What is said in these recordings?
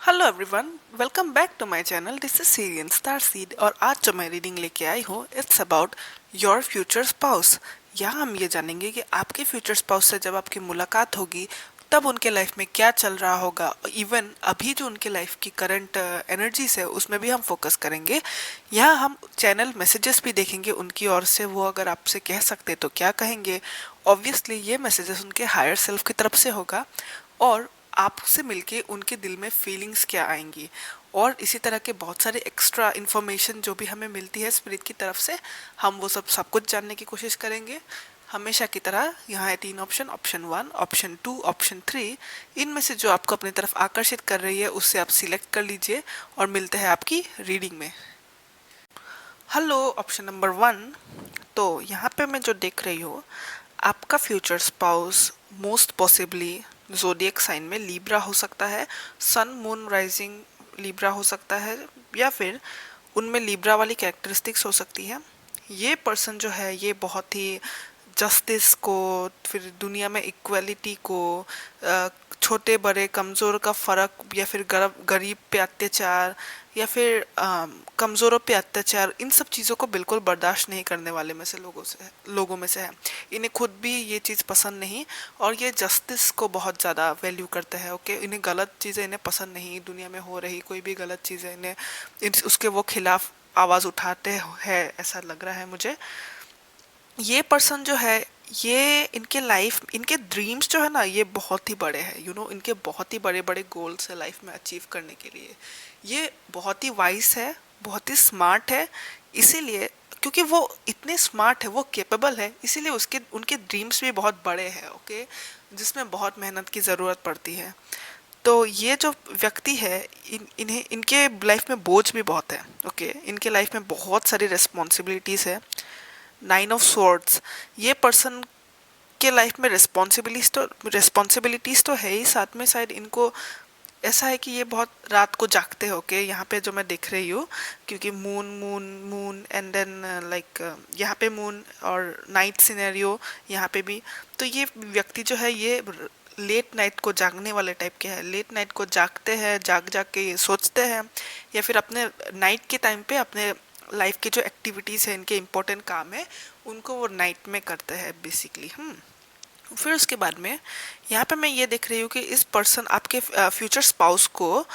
Hello everyone, welcome back to my channel. This is Sirian star seed और आज जो मैं रीडिंग लेके आई हूँ it's about your future spouse. यहाँ हम ये जानेंगे कि आपके फ्यूचर स्पाउस से जब आपकी मुलाकात होगी तब उनके लाइफ में क्या चल रहा होगा। इवन अभी जो उनके लाइफ की करंट एनर्जीज है उसमें भी हम फोकस करेंगे। यहाँ हम चैनल मैसेजेस भी देखेंगे उनकी ओर से, वो अगर आपसे कह सकते तो क्या कहेंगे। ऑब्वियसली ये मैसेजेस उनके हायर सेल्फ की तरफ से होगा और आपसे मिलके उनके दिल में फीलिंग्स क्या आएंगी। और इसी तरह के बहुत सारे एक्स्ट्रा इन्फॉर्मेशन जो भी हमें मिलती है स्पिरिट की तरफ से, हम वो सब कुछ जानने की कोशिश करेंगे। हमेशा की तरह यहाँ है 3 ऑप्शन, ऑप्शन 1, ऑप्शन 2, ऑप्शन 3। इनमें से जो आपको अपनी तरफ आकर्षित कर रही है उससे आप सिलेक्ट कर लीजिए और मिलते हैं आपकी रीडिंग में। Hello, option number 1। तो यहाँ पे मैं जो देख रही हूँ, आपका future spouse most possibly zodiac sign में लीब्रा हो सकता है। सन मून राइजिंग लीब्रा हो सकता है या फिर उनमें लीब्रा वाली कैरेक्टरिस्टिक्स हो सकती है। ये पर्सन जो है ये बहुत ही जस्टिस को, फिर दुनिया में इक्वलिटी को, छोटे बड़े कमज़ोर का फ़र्क या फिर गरीब पे अत्याचार या फिर कमज़ोरों पे अत्याचार, इन सब चीज़ों को बिल्कुल बर्दाश्त नहीं करने वाले में से लोगों में से है। इन्हें खुद भी ये चीज़ पसंद नहीं और ये जस्टिस को बहुत ज़्यादा वैल्यू करते हैं। ओके, इन्हें गलत चीज़ें इन्हें पसंद नहीं, दुनिया में हो रही कोई भी गलत चीज़ें उसके वो खिलाफ आवाज़ उठाते हैं, ऐसा लग रहा है मुझे। ये पर्सन जो है ये इनके लाइफ, इनके ड्रीम्स जो है ना ये बहुत ही बड़े हैं। इनके बहुत ही बड़े बड़े गोल्स है लाइफ में अचीव करने के लिए। ये बहुत ही वाइस है, बहुत ही स्मार्ट है। इसीलिए क्योंकि वो इतने स्मार्ट है, वो केपेबल है, इसीलिए उसके उनके ड्रीम्स भी बहुत बड़े हैं। ओके, जिसमें बहुत मेहनत की ज़रूरत पड़ती है। तो ये जो व्यक्ति है इन्हें इनके लाइफ में बोझ भी बहुत है। ओके, इनके लाइफ में बहुत सारी रिस्पॉन्सिबिलिटीज़ है। 9 ऑफ स्वॉर्ड्स, ये पर्सन के लाइफ में रिस्पॉन्सिबिलिटीज तो है ही, साथ में शायद इनको ऐसा है कि ये बहुत रात को जागते हो के, यहाँ पे जो मैं देख रही हूँ, क्योंकि moon moon moon and then like यहाँ पे मून और नाइट सिनेरियो यहाँ पे भी। तो ये व्यक्ति जो है ये लेट नाइट को जागने वाले टाइप के हैं। लेट नाइट को जागते हैं, जाग जाग के ये सोचते हैं या फिर अपने नाइट के टाइम पे अपने लाइफ के जो एक्टिविटीज़ है, इनके इम्पोर्टेंट काम है, उनको वो नाइट में करते हैं बेसिकली। फिर उसके बाद में यहाँ पे मैं ये देख रही हूँ कि इस पर्सन आपके फ्यूचर स्पाउस को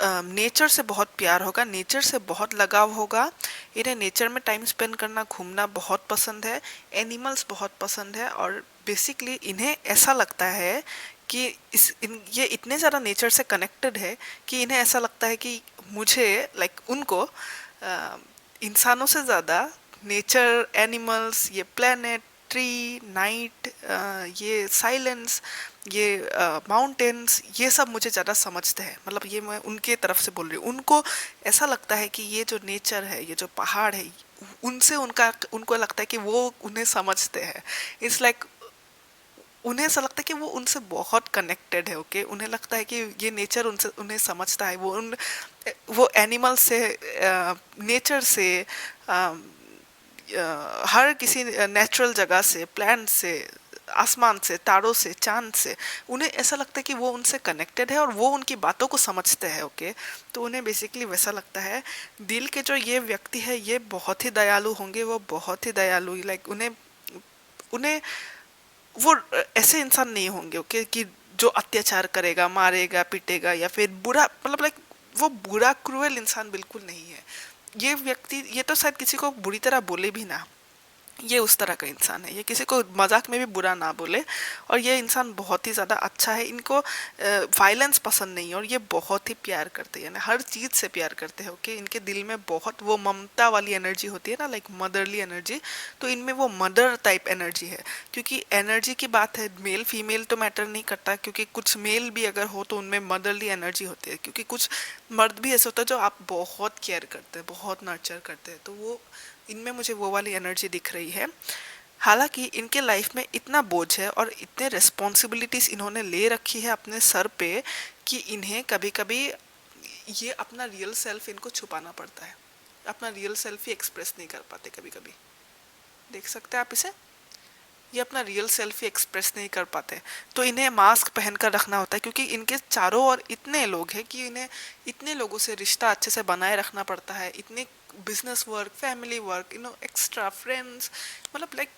नेचर से बहुत प्यार होगा, नेचर से बहुत लगाव होगा। इन्हें नेचर में टाइम स्पेंड करना, घूमना बहुत पसंद है। एनिमल्स बहुत पसंद है और बेसिकली इन्हें ऐसा लगता है कि ये इतने ज़्यादा नेचर से कनेक्टेड है कि इन्हें ऐसा लगता है कि मुझे उनको इंसानों से ज़्यादा नेचर, एनिमल्स, ये प्लेनेट, ट्री, नाइट, ये साइलेंस, ये माउंटेन्स, ये सब मुझे ज़्यादा समझते हैं। मतलब ये मैं उनके तरफ से बोल रही हूँ। उनको ऐसा लगता है कि ये जो नेचर है, ये जो पहाड़ है, उनसे उनको लगता है कि वो उन्हें समझते हैं। इट्स लाइक उन्हें ऐसा लगता है कि वो उनसे बहुत कनेक्टेड है। ओके, उन्हें लगता है कि ये नेचर उनसे उन्हें समझता है। वो एनिमल से, नेचर से, हर किसी नेचुरल जगह से, प्लांट से, आसमान से, तारों से, चांद से, उन्हें ऐसा लगता है कि वो उनसे कनेक्टेड है और वो उनकी बातों को समझते हैं। ओके, तो उन्हें बेसिकली वैसा लगता है। दिल के जो ये व्यक्ति है ये बहुत ही दयालु होंगे, वो बहुत ही दयालु, लाइक उन्हें उन्हें वो ऐसे इंसान नहीं होंगे। ओके, कि जो अत्याचार करेगा, मारेगा, पीटेगा या फिर बुरा, मतलब वो बुरा क्रूएल इंसान बिल्कुल नहीं है। ये व्यक्ति, ये तो शायद किसी को बुरी तरह बोले भी ना, ये उस तरह का इंसान है। ये किसी को मजाक में भी बुरा ना बोले और ये इंसान बहुत ही ज़्यादा अच्छा है। इनको वायलेंस पसंद नहीं है और ये बहुत ही प्यार करते हैं, यानी हर चीज़ से प्यार करते हैं। ओके, इनके दिल में बहुत वो ममता वाली एनर्जी होती है ना, लाइक मदरली एनर्जी। तो इनमें वो मदर टाइप एनर्जी है। क्योंकि एनर्जी की बात है, मेल फीमेल तो मैटर नहीं करता, क्योंकि कुछ मेल भी अगर हो तो उनमें मदरली एनर्जी होती है। क्योंकि कुछ मर्द भी ऐसे होता है जो आप बहुत केयर करते हैं, बहुत नर्चर करते हैं, तो वो इनमें मुझे वो वाली एनर्जी दिख रही है। हालांकि इनके लाइफ में इतना बोझ है और इतने रिस्पॉन्सिबिलिटीज इन्होंने ले रखी है अपने सर पे कि इन्हें कभी कभी ये अपना रियल सेल्फ इनको छुपाना पड़ता है। अपना रियल सेल्फ ही एक्सप्रेस नहीं कर पाते कभी कभी। देख सकते हैं आप इसे। ये अपना रियल सेल्फ ही एक्सप्रेस नहीं कर पाते। तो इन्हें मास्क पहन कर रखना होता है, क्योंकि इनके चारों ओर इतने लोग हैं कि इन्हें इतने लोगों से रिश्ता अच्छे से बनाए रखना पड़ता है, इतने business work, family work, extra friends, मतलब लाइक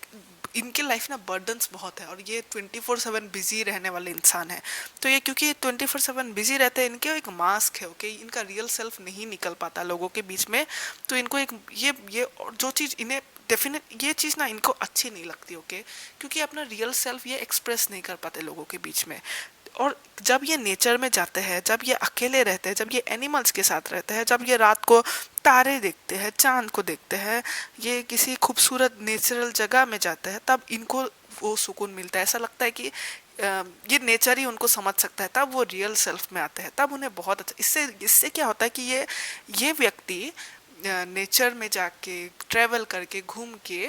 इनके लाइफ ना बर्डन्स बहुत है, और ये 24/7 बिजी रहने वाले इंसान है। तो ये क्योंकि 24/7 बिजी रहते हैं, इनके एक मास्क है, ओके, इनका रियल सेल्फ नहीं निकल पाता लोगों के बीच में। तो इनको एक ये और जो चीज़ इन्हें डेफिनेट, ये चीज़ ना इनको अच्छी नहीं लगती, ओके, क्योंकि अपना रियल सेल्फ ये एक्सप्रेस नहीं कर पाते लोगों के बीच में। और जब ये नेचर में जाते हैं, जब ये अकेले रहते हैं, जब ये एनिमल्स के साथ रहते हैं, जब ये रात को तारे देखते हैं, चांद को देखते हैं, ये किसी खूबसूरत नेचुरल जगह में जाते हैं, तब इनको वो सुकून मिलता है। ऐसा लगता है कि ये नेचर ही उनको समझ सकता है, तब वो रियल सेल्फ में आते हैं, तब उन्हें बहुत अच्छा। इससे इससे क्या होता है कि ये व्यक्ति नेचर में जाके ट्रेवल करके घूम के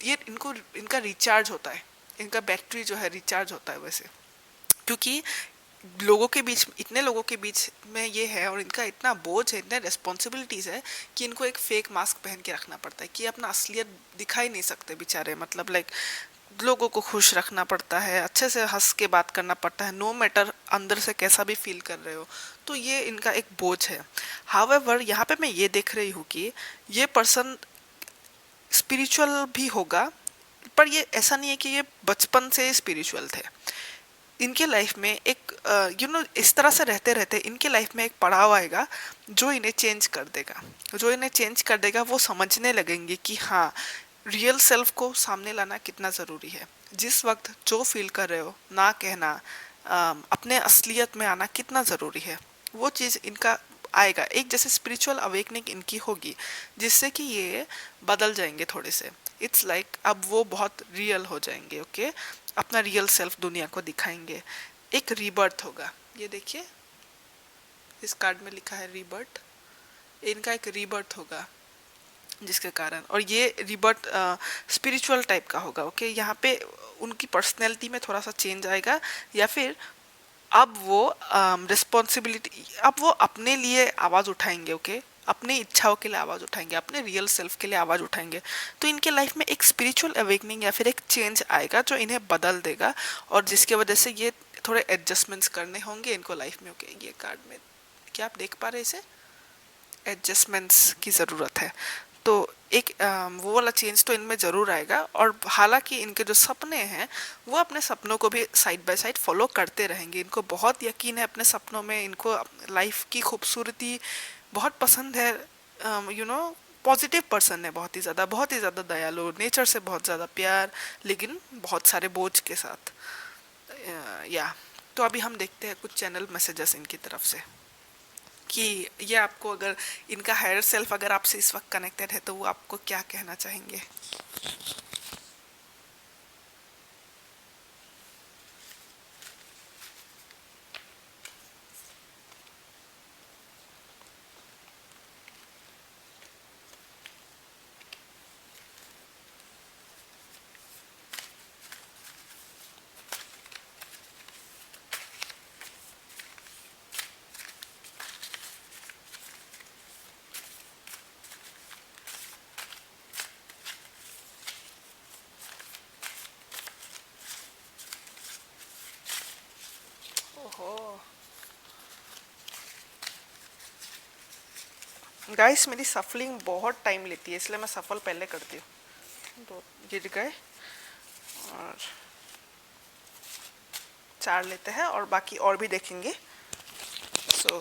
ये इनका रिचार्ज होता है, इनका बैटरी जो है रिचार्ज होता है वैसे। क्योंकि लोगों के बीच, इतने लोगों के बीच में ये है, और इनका इतना बोझ है, इतने रिस्पॉन्सिबिलिटीज़ है कि इनको एक फेक मास्क पहन के रखना पड़ता है, कि अपना असलियत दिखा ही नहीं सकते बेचारे। मतलब लाइक लोगों को खुश रखना पड़ता है, अच्छे से हंस के बात करना पड़ता है, नो मैटर अंदर से कैसा भी फील कर रहे हो। तो ये इनका एक बोझ है। हावेवर यहाँ पे मैं ये देख रही हूँ कि ये पर्सन स्पिरिचुअल भी होगा, पर ये ऐसा नहीं है कि ये बचपन से स्पिरिचुअल थे। इनके लाइफ में एक इस तरह से रहते रहते इनके लाइफ में एक पड़ाव आएगा जो इन्हें चेंज कर देगा। जो इन्हें चेंज कर देगा, वो समझने लगेंगे कि हाँ, रियल सेल्फ को सामने लाना कितना ज़रूरी है। जिस वक्त जो फील कर रहे हो ना कहना, अपने असलियत में आना कितना ज़रूरी है, वो चीज़ इनका आएगा। एक जैसे स्पिरिचुअल अवेकनिंग इनकी होगी, जिससे कि ये बदल जाएंगे थोड़े से। इट्स लाइक अब वो बहुत रियल हो जाएंगे, ओके, अपना रियल सेल्फ दुनिया को दिखाएंगे। एक रीबर्थ होगा, ये देखिए इस कार्ड में लिखा है रीबर्थ। इनका एक रीबर्थ होगा जिसके कारण, और ये रिबर्ट स्पिरिचुअल टाइप का होगा, ओके। यहाँ पे उनकी पर्सनैलिटी में थोड़ा सा चेंज आएगा, या फिर अब वो रिस्पॉन्सिबिलिटी, अब वो अपने लिए आवाज़ उठाएंगे, ओके, अपनी इच्छाओं के लिए आवाज़ उठाएंगे, अपने रियल सेल्फ के लिए आवाज़ उठाएंगे। तो इनके लाइफ में एक स्पिरिचुअल अवेकनिंग या फिर एक चेंज आएगा जो इन्हें बदल देगा, और जिसकी वजह से ये थोड़े एडजस्टमेंट्स करने होंगे इनको लाइफ में, ओके। ये कार्ड में क्या आप देख पा रहे हैं इसे? एडजस्टमेंट्स की ज़रूरत है। तो एक वो वाला चेंज तो इनमें ज़रूर आएगा। और हालांकि इनके जो सपने हैं, वो अपने सपनों को भी साइड बाय साइड फॉलो करते रहेंगे। इनको बहुत यकीन है अपने सपनों में, इनको लाइफ की खूबसूरती बहुत पसंद है। पॉजिटिव पर्सन है, बहुत ही ज़्यादा दयालु, नेचर से बहुत ज़्यादा प्यार, लेकिन बहुत सारे बोझ के साथ। या तो अभी हम देखते हैं कुछ चैनल मैसेजेस इनकी तरफ से, कि ये आपको, अगर इनका हायर सेल्फ अगर आपसे इस वक्त कनेक्टेड है, तो वो आपको क्या कहना चाहेंगे। ओहो गाइस, मेरी सफलिंग बहुत टाइम लेती है, इसलिए मैं सफल पहले करती हूँ। दो गिर गए, और 4 लेते हैं, और बाकी और भी देखेंगे। सो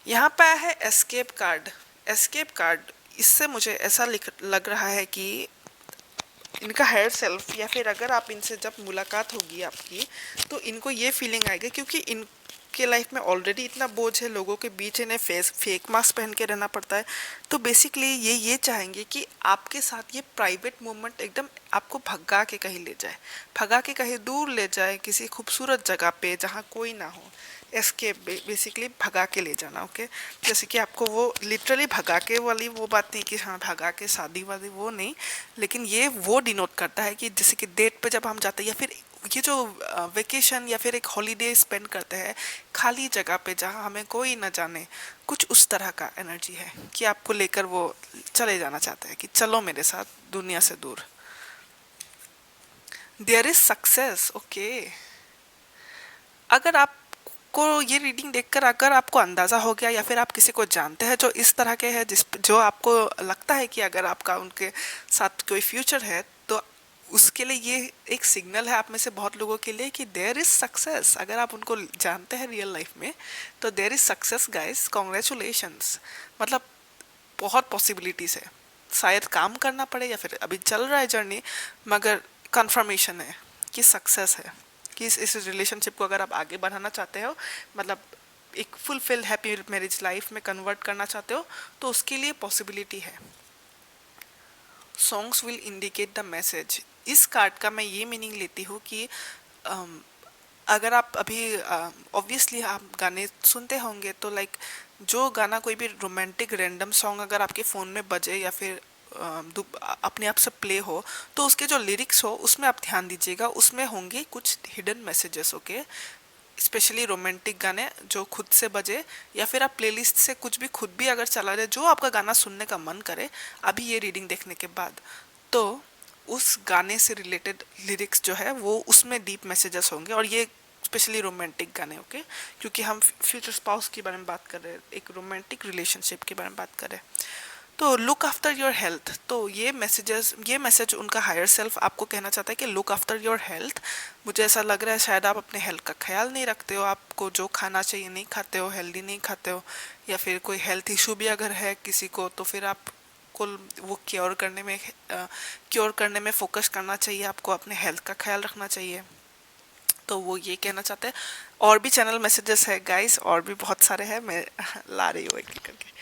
यहाँ पे है एस्केप कार्ड। एस्केप कार्ड, इससे मुझे ऐसा लग रहा है कि इनका हायर सेल्फ, या फिर अगर आप इनसे जब मुलाकात होगी आपकी, तो इनको ये फीलिंग आएगी, क्योंकि इनके लाइफ में ऑलरेडी इतना बोझ है, लोगों के बीच इन्हें फेक मास्क पहन के रहना पड़ता है। तो बेसिकली ये चाहेंगे कि आपके साथ ये प्राइवेट मोमेंट एकदम आपको भगा के कहीं ले जाए, भगा के कहीं दूर ले जाए, किसी खूबसूरत जगह पे जहाँ कोई ना हो। एस्केप बेसिकली भगा के ले जाना, ओके। जैसे कि आपको वो लिटरली भगा के वाली वो बात नहीं कि हाँ भगा के शादी वादी, वो नहीं, लेकिन ये वो डिनोट करता है कि जैसे कि डेट पे जब हम जाते हैं, या फिर ये जो वेकेशन या फिर एक हॉलीडे स्पेंड करते हैं खाली जगह पे जहाँ हमें कोई ना जाने, कुछ उस तरह का एनर्जी है कि आपको लेकर वो चले जाना चाहता है कि चलो मेरे साथ दुनिया से दूर। There is success. ओके, अगर आपको ये रीडिंग देखकर अगर आपको अंदाज़ा हो गया या फिर आप किसी को जानते हैं जो इस तरह के हैं, जिस जो आपको लगता है कि अगर आपका उनके साथ कोई फ्यूचर है, तो उसके लिए ये एक सिग्नल है आप में से बहुत लोगों के लिए कि देयर इज सक्सेस। अगर आप उनको जानते हैं रियल लाइफ में, तो there is success guys, congratulations. मतलब बहुत पॉसिबिलिटीज है, शायद काम करना पड़े या फिर अभी चल रहा है जर्नी, मगर कंफर्मेशन है कि सक्सेस है, कि इस रिलेशनशिप को अगर आप आगे बढ़ाना चाहते हो, मतलब एक फुलफिल हैप्पी मैरिज लाइफ में कन्वर्ट करना चाहते हो, तो उसके लिए पॉसिबिलिटी है। Songs will indicate the message, इस कार्ड का मैं ये मीनिंग लेती हूँ कि अम, अगर आप अभी ऑब्वियसली आप गाने सुनते होंगे, तो लाइक जो गाना कोई भी रोमांटिक रैंडम सॉन्ग अगर आपके फ़ोन में बजे या फिर अपने आप से प्ले हो, तो उसके जो लिरिक्स हो उसमें आप ध्यान दीजिएगा, उसमें होंगे कुछ hidden messages. Okay, specially romantic गाने जो खुद से बजे, या फिर आप प्लेलिस्ट से कुछ भी खुद भी अगर चला रहे, जो आपका गाना सुनने का मन करे अभी ये रीडिंग देखने के बाद, तो उस गाने से रिलेटेड लिरिक्स जो है वो उसमें डीप मैसेजेस होंगे, और ये स्पेशली रोमांटिक गाने। ओके, क्योंकि हम फ्यूचर स्पाउस के बारे में बात कर रहे हैं, एक रोमांटिक रिलेशनशिप के बारे में बात कर रहे हैं। तो लुक आफ्टर योर हेल्थ, तो ये मैसेज उनका हायर सेल्फ आपको कहना चाहता है कि लुक आफ्टर योर हेल्थ। मुझे ऐसा लग रहा है शायद आप अपने हेल्थ का ख्याल नहीं रखते हो, आपको जो खाना चाहिए नहीं खाते हो, हेल्दी नहीं खाते हो, या फिर कोई हेल्थ इशू भी अगर है किसी को, तो फिर आप को वो क्योर करने में फोकस करना चाहिए, आपको अपने हेल्थ का ख्याल रखना चाहिए। तो वो ये कहना चाहते हैं। और भी चैनल मैसेजेस है गाइस, और भी बहुत सारे हैं, मैं ला रही हूँ एक एक करके।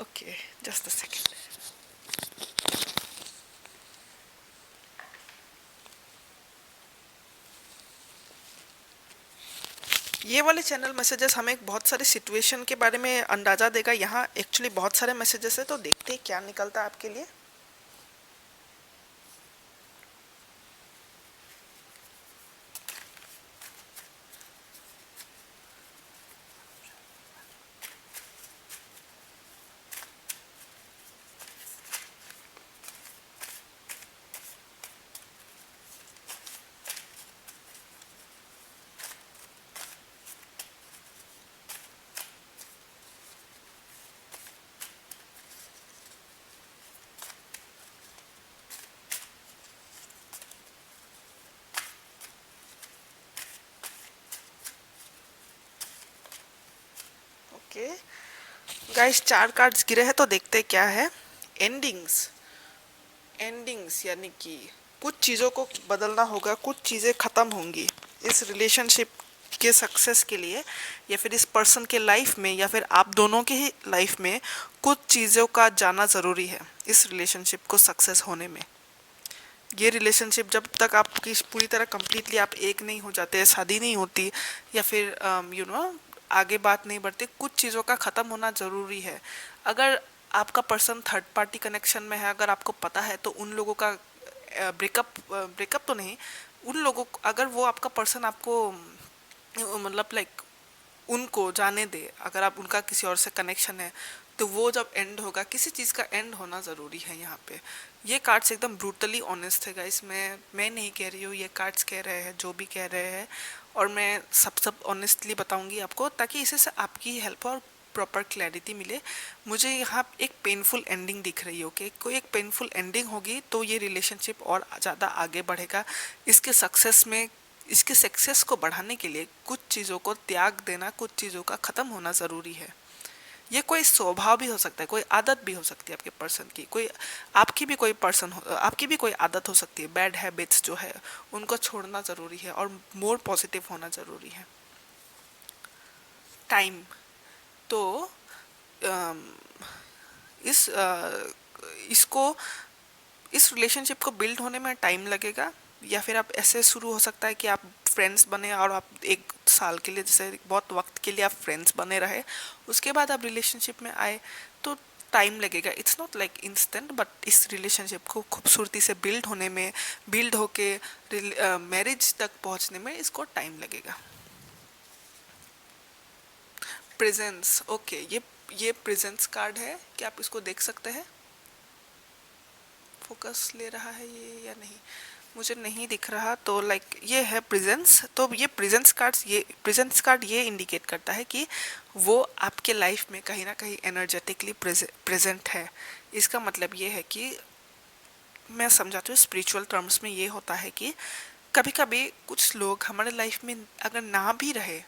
Okay, just a second. ये वाले चैनल मैसेजेस हमें बहुत सारे सिचुएशन के बारे में अंदाज़ा देगा। यहाँ एक्चुअली बहुत सारे मैसेजेस है, तो देखते हैं क्या निकलता है आपके लिए। ओके गाइस, चार कार्ड्स गिरे हैं, तो देखते हैं क्या है। एंडिंग्स, एंडिंग्स यानी कि कुछ चीज़ों को बदलना होगा, कुछ चीज़ें ख़त्म होंगी इस रिलेशनशिप के सक्सेस के लिए, या फिर इस पर्सन के लाइफ में, या फिर आप दोनों के ही लाइफ में कुछ चीज़ों का जाना ज़रूरी है इस रिलेशनशिप को सक्सेस होने में। ये रिलेशनशिप जब तक आपकी पूरी तरह कंप्लीटली आप एक नहीं हो जाते, शादी नहीं होती, या फिर आगे बात नहीं बढ़ती, कुछ चीज़ों का ख़त्म होना ज़रूरी है। अगर आपका पर्सन थर्ड पार्टी कनेक्शन में है, अगर आपको पता है, तो उन लोगों का ब्रेकअप ब्रेकअप तो नहीं, उन लोगों को, अगर वो आपका पर्सन आपको मतलब लाइक उनको जाने दे, अगर आप उनका किसी और से कनेक्शन है, तो वो जब एंड होगा, किसी चीज़ का एंड होना ज़रूरी है यहाँ पे। ये कार्ड्स एकदम ब्रूटली ऑनेस्ट है गाइस, मैं नहीं कह रही हूँ, ये कार्ड्स कह रहे हैं जो भी कह रहे हैं, और मैं सब ऑनेस्टली बताऊंगी आपको, ताकि इसे से आपकी हेल्प और प्रॉपर क्लैरिटी मिले। मुझे यहाँ एक पेनफुल एंडिंग दिख रही है। ओके, कोई एक पेनफुल एंडिंग होगी तो ये रिलेशनशिप और ज़्यादा आगे बढ़ेगा। इसके सक्सेस में, इसके सक्सेस को बढ़ाने के लिए कुछ चीज़ों को त्याग देना, कुछ चीज़ों का ख़त्म होना ज़रूरी है। ये कोई स्वभाव भी हो सकता है, कोई आदत भी हो सकती है आपके पर्सन की, कोई आपकी भी कोई पर्सन हो, आपकी भी कोई आदत हो सकती है, बैड हैबिट्स जो है उनको छोड़ना ज़रूरी है, और मोर पॉजिटिव होना ज़रूरी है। टाइम, तो अम, इस इसको इस रिलेशनशिप को बिल्ड होने में टाइम लगेगा, या फिर आप ऐसे शुरू हो सकता है कि आप फ्रेंड्स बने और आप एक साल के लिए, जैसे बहुत वक्त के लिए आप फ्रेंड्स बने रहे, उसके बाद आप रिलेशनशिप में आए, तो टाइम लगेगा। It's not like instant, but इस रिलेशनशिप को खूबसूरती से बिल्ड होने में, बिल्ड होके मैरिज तक पहुंचने में इसको टाइम लगेगा। प्रेजेंस, ओके, ये प्रेजेंस कार्ड है, क्या आप इसको देख सकते हैं? फोकस ले रहा है ये या नहीं? मुझे नहीं दिख रहा, तो लाइक ये है प्रेजेंस। तो ये प्रेजेंस कार्ड ये इंडिकेट करता है कि वो आपके लाइफ में कहीं ना कहीं एनर्जेटिकली प्रेजेंट है। इसका मतलब ये है कि मैं समझाती हूँ स्पिरिचुअल टर्म्स में, ये होता है कि कभी कभी कुछ लोग हमारे लाइफ में अगर ना भी रहे,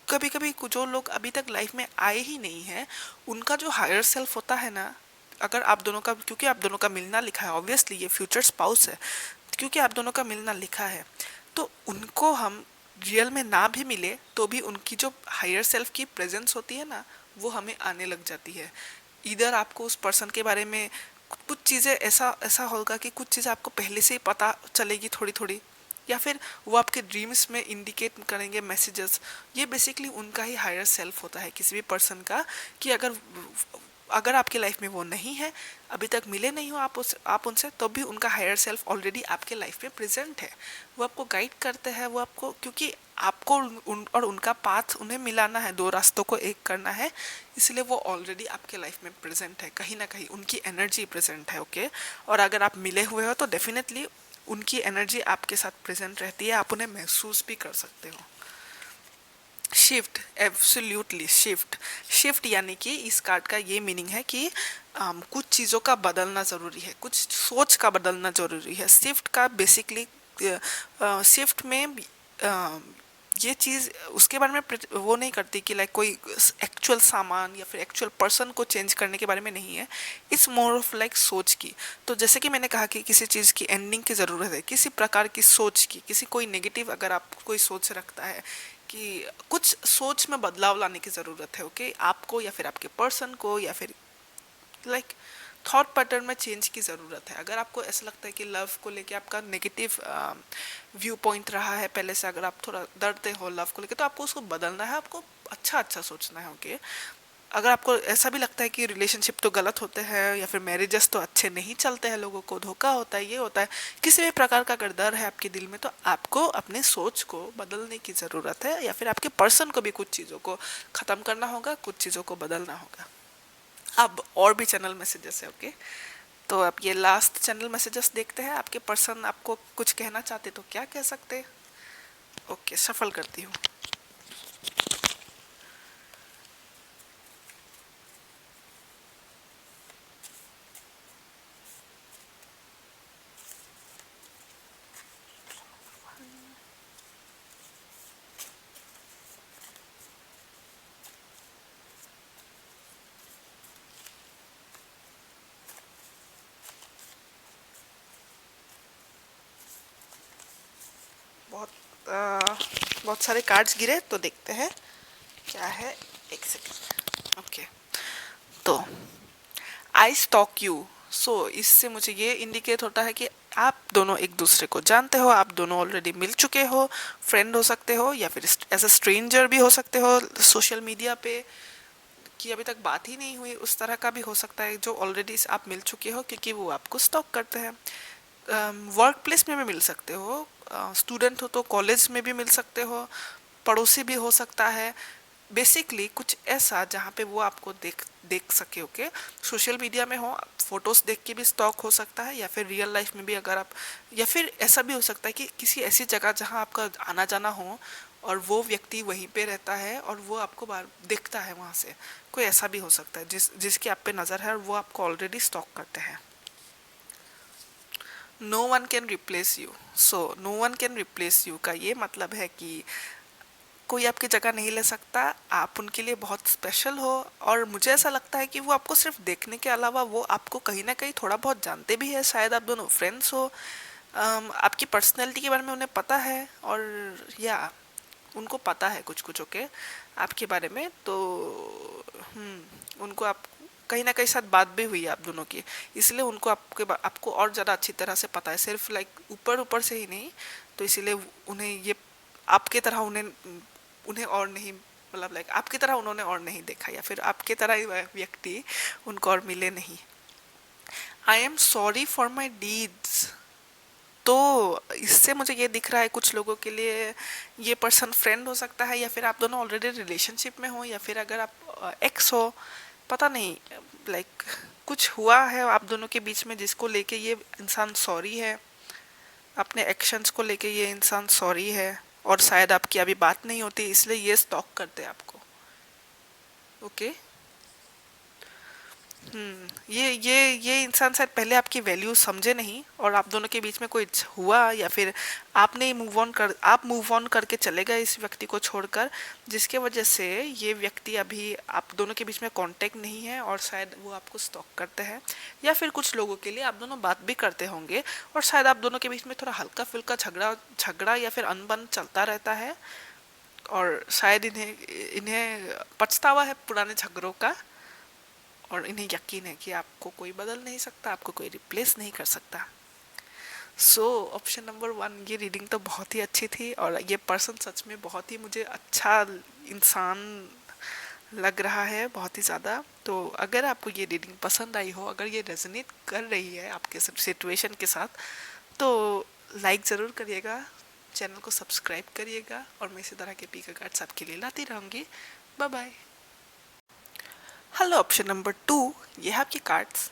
कभी कभी जो लोग अभी तक लाइफ में आए ही नहीं है, उनका जो हायर सेल्फ होता है ना, अगर आप दोनों का, क्योंकि आप दोनों का मिलना लिखा है, ऑब्वियसली ये फ्यूचर स्पाउस है, क्योंकि आप दोनों का मिलना लिखा है, तो उनको हम रियल में ना भी मिले तो भी उनकी जो हायर सेल्फ की प्रेजेंस होती है ना, वो हमें आने लग जाती है। इधर आपको उस पर्सन के बारे में कुछ चीज़ें ऐसा ऐसा होगा कि कुछ चीज़ें आपको पहले से ही पता चलेगी थोड़ी थोड़ी, या फिर वो आपके ड्रीम्स में इंडिकेट करेंगे मैसेजेस। ये बेसिकली उनका ही हायर सेल्फ होता है किसी भी पर्सन का, कि अगर अगर आपकी लाइफ में वो नहीं है, अभी तक मिले नहीं हो आप उनसे, तो भी उनका हायर सेल्फ ऑलरेडी आपके लाइफ में प्रेजेंट है। वो आपको गाइड करते हैं, वो आपको, क्योंकि आपको और उनका पाथ उन्हें मिलाना है, दो रास्तों को एक करना है, इसलिए वो ऑलरेडी आपके लाइफ में प्रेजेंट है, कहीं ना कहीं उनकी एनर्जी प्रेजेंट है। ओके, और अगर आप मिले हुए हो तो डेफिनेटली उनकी एनर्जी आपके साथ प्रेजेंट रहती है, आप उन्हें महसूस भी कर सकते हो। Shift, absolutely shift. शिफ्ट यानी कि इस कार्ड का ये मीनिंग है कि कुछ चीज़ों का बदलना ज़रूरी है, कुछ सोच का बदलना ज़रूरी है। शिफ्ट का बेसिकली, शिफ्ट में ये चीज़ उसके बारे में वो नहीं करती कि लाइक कोई एक्चुअल सामान या फिर एक्चुअल पर्सन को चेंज करने के बारे में नहीं है। इट्स मोर ऑफ लाइक सोच की। तो जैसे कि मैंने कहा कि किसी चीज़ की एंडिंग की ज़रूरत है, किसी प्रकार की सोच की, किसी कोई नेगेटिव अगर आप कोई सोच रखता है, कि कुछ सोच में बदलाव लाने की ज़रूरत है। ओके, आपको या फिर आपके पर्सन को, या फिर लाइक थॉट पैटर्न में चेंज की ज़रूरत है। अगर आपको ऐसा लगता है कि लव को लेके आपका नेगेटिव व्यू पॉइंट रहा है पहले से, अगर आप थोड़ा डरते हो लव को लेके, तो आपको उसको बदलना है, आपको अच्छा अच्छा सोचना है। ओके, अगर आपको ऐसा भी लगता है कि रिलेशनशिप तो गलत होते हैं, या फिर मैरिजेस तो अच्छे नहीं चलते हैं, लोगों को धोखा होता है, ये होता है, किसी भी प्रकार का अगर डर है आपके दिल में, तो आपको अपने सोच को बदलने की ज़रूरत है, या फिर आपके पर्सन को भी कुछ चीज़ों को ख़त्म करना होगा, कुछ चीज़ों को बदलना होगा। अब और भी चैनल मैसेजेस है। ओके, तो अब ये लास्ट चैनल मैसेजेस देखते हैं। आपके पर्सन आपको कुछ कहना चाहते तो क्या कह सकते? ओके, सफल करती हूँ। बहुत बहुत सारे कार्ड्स गिरे, तो देखते हैं क्या है। एक सेकेंड। ओके, तो आई स्टॉक यू। सो इससे मुझे ये इंडिकेट होता है कि आप दोनों एक दूसरे को जानते हो, आप दोनों ऑलरेडी मिल चुके हो, फ्रेंड हो सकते हो, या फिर एज अ स्ट्रेंजर भी हो सकते हो सोशल मीडिया पे, कि अभी तक बात ही नहीं हुई, उस तरह का भी हो सकता है, जो ऑलरेडी आप मिल चुके हो, क्योंकि वो आपको स्टॉक करते हैं। वर्क प्लेस में भी मिल सकते हो, स्टूडेंट हो तो कॉलेज में भी मिल सकते हो, पड़ोसी भी हो सकता है, बेसिकली कुछ ऐसा जहाँ पे वो आपको देख देख सके। ओके, सोशल मीडिया में हो, फोटोज देख के भी स्टॉक हो सकता है, या फिर रियल लाइफ में भी अगर आप, या फिर ऐसा भी हो सकता है कि किसी ऐसी जगह जहाँ आपका आना जाना हो, और वो व्यक्ति वहीं पे रहता है और वो आपको बार दिखता है वहाँ से, कोई ऐसा भी हो सकता है जिसकी आप पे नज़र है और वो आपको ऑलरेडी स्टॉक करते हैं। No one can replace you. So no one can replace you का ये मतलब है कि कोई आपकी जगह नहीं ले सकता, आप उनके लिए बहुत स्पेशल हो, और मुझे ऐसा लगता है कि वो आपको सिर्फ देखने के अलावा वो आपको कहीं ना कहीं थोड़ा बहुत जानते भी है, शायद आप दोनों फ्रेंड्स हो, आपकी पर्सनैलिटी के बारे में उन्हें पता है, और या उनको पता है कुछ कुछ। ओके, आपके बारे में, तो उनको आप कहीं ना कहीं साथ बात भी हुई है आप दोनों की, इसलिए उनको आपको और ज़्यादा अच्छी तरह से पता है, सिर्फ लाइक ऊपर ऊपर से ही नहीं। तो इसीलिए उन्हें ये आपके तरह उन्हें उन्हें और नहीं, मतलब लाइक आपकी तरह उन्होंने और नहीं देखा, या फिर आपके तरह ही वह व्यक्ति उनको और मिले नहीं। I am sorry for my deeds. तो इससे मुझे ये दिख रहा है कुछ लोगों के लिए ये पर्सन फ्रेंड हो सकता है, या फिर आप दोनों ऑलरेडी रिलेशनशिप में हो, या फिर अगर आप एक्स हो, पता नहीं, लाइक कुछ हुआ है आप दोनों के बीच में जिसको लेके ये इंसान सॉरी है। अपने एक्शंस को लेके ये इंसान सॉरी है, और शायद आपकी अभी बात नहीं होती इसलिए ये स्टॉक करते हैं आपको। ओके। ये इंसान शायद पहले आपकी वैल्यू समझे नहीं, और आप दोनों के बीच में कोई हुआ, या फिर आपने आप मूव ऑन करके चले गए इस व्यक्ति को छोड़कर, जिसके वजह से ये व्यक्ति अभी आप दोनों के बीच में कांटेक्ट नहीं है, और शायद वो आपको स्टॉक करते हैं। या फिर कुछ लोगों के लिए आप दोनों बात भी करते होंगे, और शायद आप दोनों के बीच में थोड़ा हल्का फुल्का झगड़ा झगड़ा या फिर अनबन चलता रहता है, और शायद इन्हें इन्हें पछतावा है पुराने झगड़ों का, और इन्हें यकीन है कि आपको कोई बदल नहीं सकता, आपको कोई रिप्लेस नहीं कर सकता। सो ऑप्शन नंबर 1, ये रीडिंग तो बहुत ही अच्छी थी, और ये पर्सन सच में बहुत ही मुझे अच्छा इंसान लग रहा है, बहुत ही ज़्यादा। तो अगर आपको ये रीडिंग पसंद आई हो, अगर ये रेजोनेट कर रही है आपके सिचुएशन के साथ, तो लाइक ज़रूर करिएगा, चैनल को सब्सक्राइब करिएगा, और मैं इसी तरह के पीका कार्ड्स आपके लिए लाती रहूँगी। Bye bye. Hello, option number 2, ये है आपकी कार्ड्स।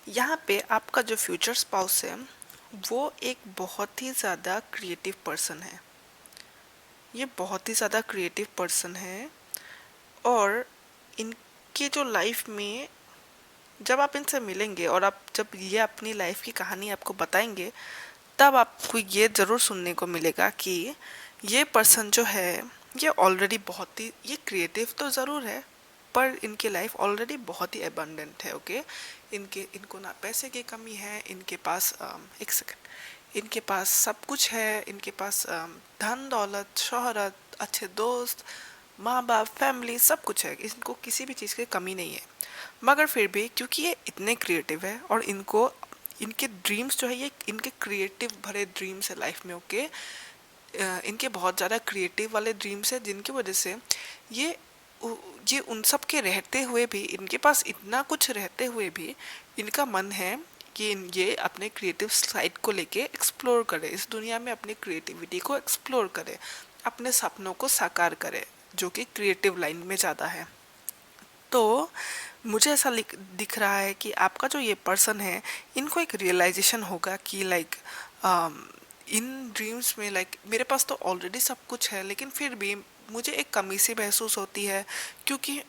यहाँ पे आपका जो फ्यूचर स्पाउस है वो एक बहुत ही ज़्यादा क्रिएटिव पर्सन है। ये बहुत ही ज़्यादा क्रिएटिव पर्सन है, और इनके जो लाइफ में जब आप इनसे मिलेंगे और आप जब ये अपनी लाइफ की कहानी आपको बताएंगे, तब आपको ये ज़रूर सुनने को मिलेगा कि ये पर्सन जो है ये ऑलरेडी बहुत ही ये क्रिएटिव तो ज़रूर है, पर इनकी लाइफ ऑलरेडी बहुत ही एबंडेंट है। ओके, इनको ना पैसे की कमी है, इनके पास एक सेकंड, इनके पास सब कुछ है, इनके पास धन दौलत शोहरत अच्छे दोस्त माँ बाप फैमिली सब कुछ है, इनको किसी भी चीज़ की कमी नहीं है। मगर फिर भी क्योंकि ये इतने क्रिएटिव है, और इनको इनके ड्रीम्स जो है ये इनके क्रिएटिव भरे ड्रीम्स है लाइफ में। ओके, इनके बहुत ज़्यादा क्रिएटिव वाले ड्रीम्स है, जिनकी वजह से ये ये उन सब के रहते हुए भी, इनके पास इतना कुछ रहते हुए भी इनका मन है कि ये अपने क्रिएटिव साइड को लेके एक्सप्लोर करे, इस दुनिया में अपनी क्रिएटिविटी को एक्सप्लोर करे, अपने सपनों को साकार करे, जो कि क्रिएटिव लाइन में ज़्यादा है। तो मुझे ऐसा दिख रहा है कि आपका जो ये पर्सन है, इनको एक रियलाइजेशन होगा कि लाइक इन ड्रीम्स में लाइक मेरे पास तो ऑलरेडी सब कुछ है, लेकिन फिर भी मुझे एक कमी सी महसूस होती है, क्योंकि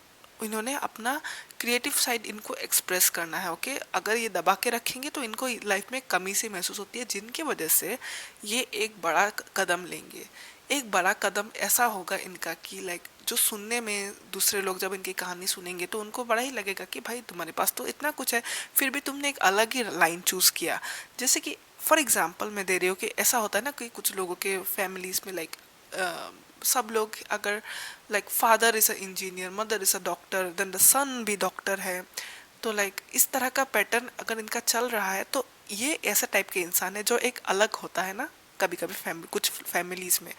इन्होंने अपना क्रिएटिव साइड इनको एक्सप्रेस करना है। ओके, अगर ये दबा के रखेंगे तो इनको लाइफ में कमी सी महसूस होती है, जिनकी वजह से ये एक बड़ा कदम लेंगे। एक बड़ा कदम ऐसा होगा इनका कि लाइक जो सुनने में दूसरे लोग जब इनकी कहानी सुनेंगे तो उनको बड़ा ही लगेगा कि भाई तुम्हारे पास तो इतना कुछ है, फिर भी तुमने एक अलग ही लाइन चूज़ किया। जैसे कि फॉर एग्जांपल मैं दे रही हूँ कि ऐसा होता है ना कि कुछ लोगों के फैमिलीज में लाइक सब लोग अगर like father is a engineer, mother is a doctor, then the son भी डॉक्टर है, तो लाइक इस तरह का पैटर्न अगर इनका चल रहा है, तो ये ऐसा टाइप के इंसान है जो एक अलग होता है ना। कभी कभी कुछ फैमिलीज में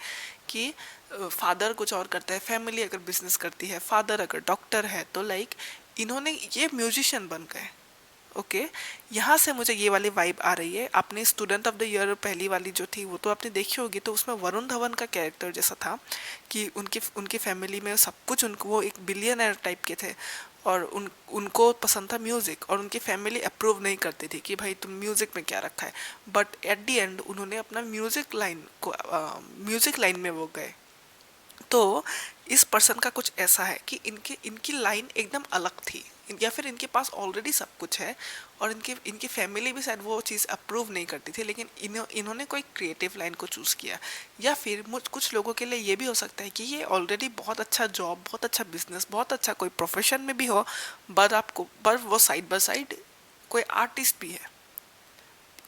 कि फादर कुछ और करता है, फैमिली अगर बिजनेस करती है, फादर अगर डॉक्टर है, तो लाइक इन्होंने ये म्यूजिशियन बन गए। ओके, यहाँ से मुझे ये वाली वाइब आ रही है। आपने स्टूडेंट ऑफ द ईयर पहली वाली जो थी वो तो आपने देखी होगी, तो उसमें वरुण धवन का कैरेक्टर जैसा था कि उनकी फैमिली में सब कुछ, उनको वो एक बिलियनर टाइप के थे, और उनको पसंद था म्यूज़िक, और उनकी फैमिली अप्रूव नहीं करती थी कि भाई तुम म्यूज़िक में क्या रखा है, बट एट दी एंड उन्होंने अपना म्यूज़िक लाइन में वो गए। तो इस पर्सन का कुछ ऐसा है कि इनकी लाइन एकदम अलग थी, या फिर इनके पास ऑलरेडी सब कुछ है, और इनकी फैमिली भी शायद वो चीज़ अप्रूव नहीं करती थी, लेकिन इन्होंने कोई क्रिएटिव लाइन को चूज़ किया। या फिर कुछ लोगों के लिए ये भी हो सकता है कि ये ऑलरेडी बहुत अच्छा जॉब, बहुत अच्छा बिजनेस, बहुत अच्छा कोई प्रोफेशन में भी हो, पर वो साइड बाय साइड कोई आर्टिस्ट भी है।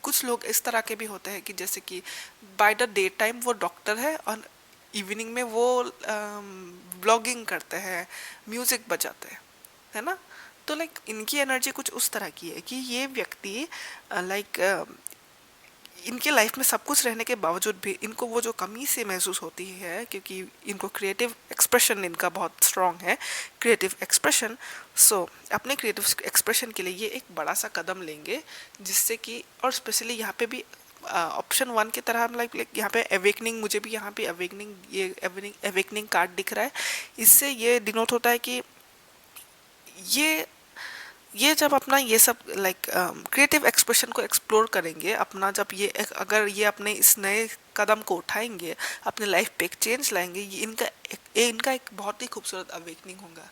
कुछ लोग इस तरह के भी होते हैं कि जैसे कि बाय द डे टाइम वो डॉक्टर है, और इवनिंग में वो ब्लॉगिंग करते हैं, म्यूज़िक बजाते हैं, है ना। तो लाइक इनकी एनर्जी कुछ उस तरह की है कि ये व्यक्ति लाइक इनके लाइफ में सब कुछ रहने के बावजूद भी इनको वो जो कमी से महसूस होती है, क्योंकि इनको क्रिएटिव एक्सप्रेशन इनका बहुत स्ट्रॉन्ग है, क्रिएटिव एक्सप्रेशन। सो अपने क्रिएटिव एक्सप्रेशन के लिए ये एक बड़ा सा कदम लेंगे, जिससे कि, और स्पेशली यहाँ पे भी ऑप्शन 1 की तरह लाइक यहाँ पे अवेकनिंग, मुझे भी यहाँ पे अवेकनिंग कार्ड दिख रहा है। इससे ये डिनोट होता है कि ये ये जब अपना ये सब लाइक क्रिएटिव एक्सप्रेशन को एक्सप्लोर करेंगे, अपना जब अगर ये अपने इस नए कदम को उठाएंगे, अपने लाइफ पे एक चेंज लाएंगे, ये इनका एक बहुत ही खूबसूरत अवेकनिंग होगा।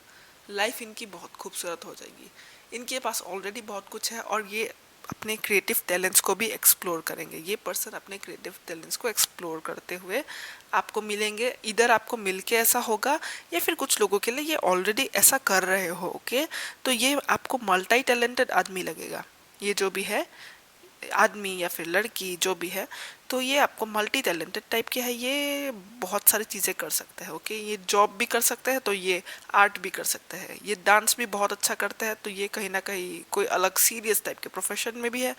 लाइफ इनकी बहुत खूबसूरत हो जाएगी। इनके पास ऑलरेडी बहुत कुछ है और ये अपने क्रिएटिव टैलेंट्स को भी एक्सप्लोर करेंगे। ये पर्सन अपने क्रिएटिव टैलेंट्स को एक्सप्लोर करते हुए आपको मिलेंगे। इधर आपको मिलके ऐसा होगा या फिर कुछ लोगों के लिए ये ऑलरेडी ऐसा कर रहे हो, ओके। तो ये आपको मल्टी टैलेंटेड आदमी लगेगा, ये जो भी है आदमी या फिर लड़की जो भी है। तो ये आपको मल्टी टैलेंटेड टाइप के है, ये बहुत सारी चीज़ें कर सकते हैं, ओके। ये जॉब भी कर सकते हैं तो ये आर्ट भी कर सकते हैं, ये डांस भी बहुत अच्छा करते हैं तो ये कहीं ना कहीं कोई अलग सीरियस टाइप के प्रोफेशन में भी है।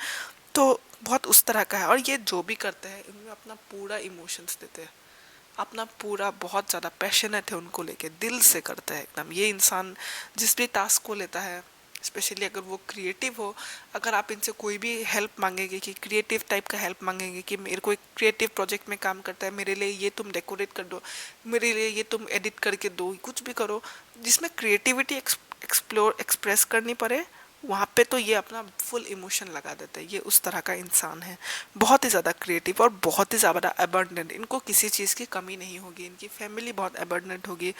तो बहुत उस तरह का है। और ये जो भी करते हैं इनमें अपना पूरा इमोशंस देते हैं, अपना पूरा बहुत ज़्यादा पैशनेट है उनको लेके, दिल से करते हैं एकदम। ये इंसान जिस भी टास्क को लेता है, स्पेशली अगर वो क्रिएटिव हो, अगर आप इनसे कोई भी हेल्प मांगेंगे कि क्रिएटिव टाइप का हेल्प मांगेंगे कि मेरे को एक क्रिएटिव प्रोजेक्ट में काम करता है, मेरे लिए ये तुम डेकोरेट कर दो, मेरे लिए ये तुम एडिट करके दो, कुछ भी करो जिसमें क्रिएटिविटी एक्सप्लोर एक्सप्रेस करनी पड़े, वहाँ पे तो ये अपना फुल इमोशन लगा देते हैं। ये उस तरह का इंसान है, बहुत ही ज़्यादा क्रिएटिव और बहुत ही ज़्यादा अबंडेंट। इनको किसी चीज़ की कमी नहीं होगी, इनकी फैमिली बहुत अबंडेंट होगी,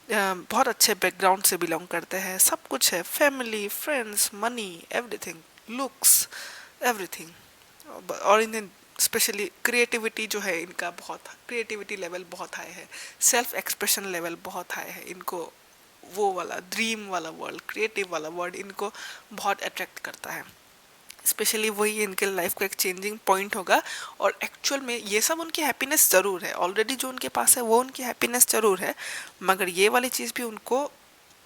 बहुत अच्छे बैकग्राउंड से बिलोंग करते हैं, सब कुछ है, family, friends, money, everything, looks, everything. और इन्हें स्पेशली क्रिएटिविटी जो है इनका बहुत, क्रिएटिविटी लेवल बहुत हाई है, सेल्फ एक्सप्रेशन लेवल बहुत हाई है। इनको वो वाला ड्रीम वाला वर्ल्ड, क्रिएटिव वाला वर्ल्ड इनको बहुत अट्रैक्ट करता है। स्पेशली वही इनके लाइफ का एक चेंजिंग पॉइंट होगा। और एक्चुअल में ये सब उनकी हैप्पीनेस ज़रूर है, ऑलरेडी जो उनके पास है वो उनकी हैप्पीनेस ज़रूर है, मगर ये वाली चीज़ भी उनको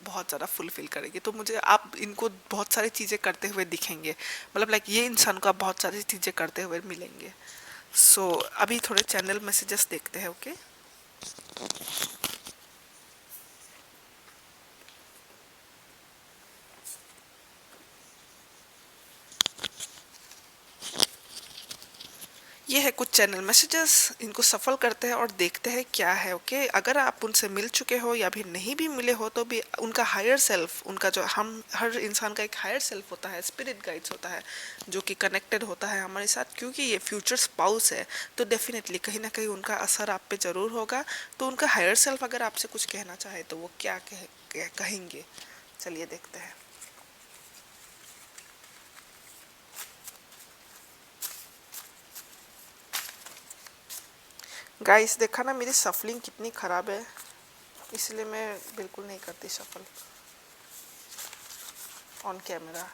बहुत ज़्यादा फुलफिल करेगी। तो मुझे आप इनको बहुत सारी चीज़ें करते हुए दिखेंगे, मतलब लाइक ये इंसान को आप बहुत सारी चीज़ें करते हुए मिलेंगे। सो अभी थोड़े चैनल मैसेजेस देखते हैं, ओके। ये है कुछ चैनल मैसेजेस, इनको सफल करते हैं और देखते हैं क्या है, ओके। अगर आप उनसे मिल चुके हो या भी नहीं भी मिले हो तो भी उनका हायर सेल्फ, उनका जो हम हर इंसान का एक हायर सेल्फ होता है, स्पिरिट गाइड्स होता है जो कि कनेक्टेड होता है हमारे साथ, क्योंकि ये फ्यूचर स्पाउस है तो डेफिनेटली कहीं ना कहीं उनका असर आप पे ज़रूर होगा। तो उनका हायर सेल्फ अगर आपसे कुछ कहना चाहे तो वो क्या कहेंगे, चलिए देखते हैं। गाइस देखा ना मेरी सफलिंग कितनी ख़राब है, इसलिए मैं बिल्कुल नहीं करती सफल ऑन कैमरा।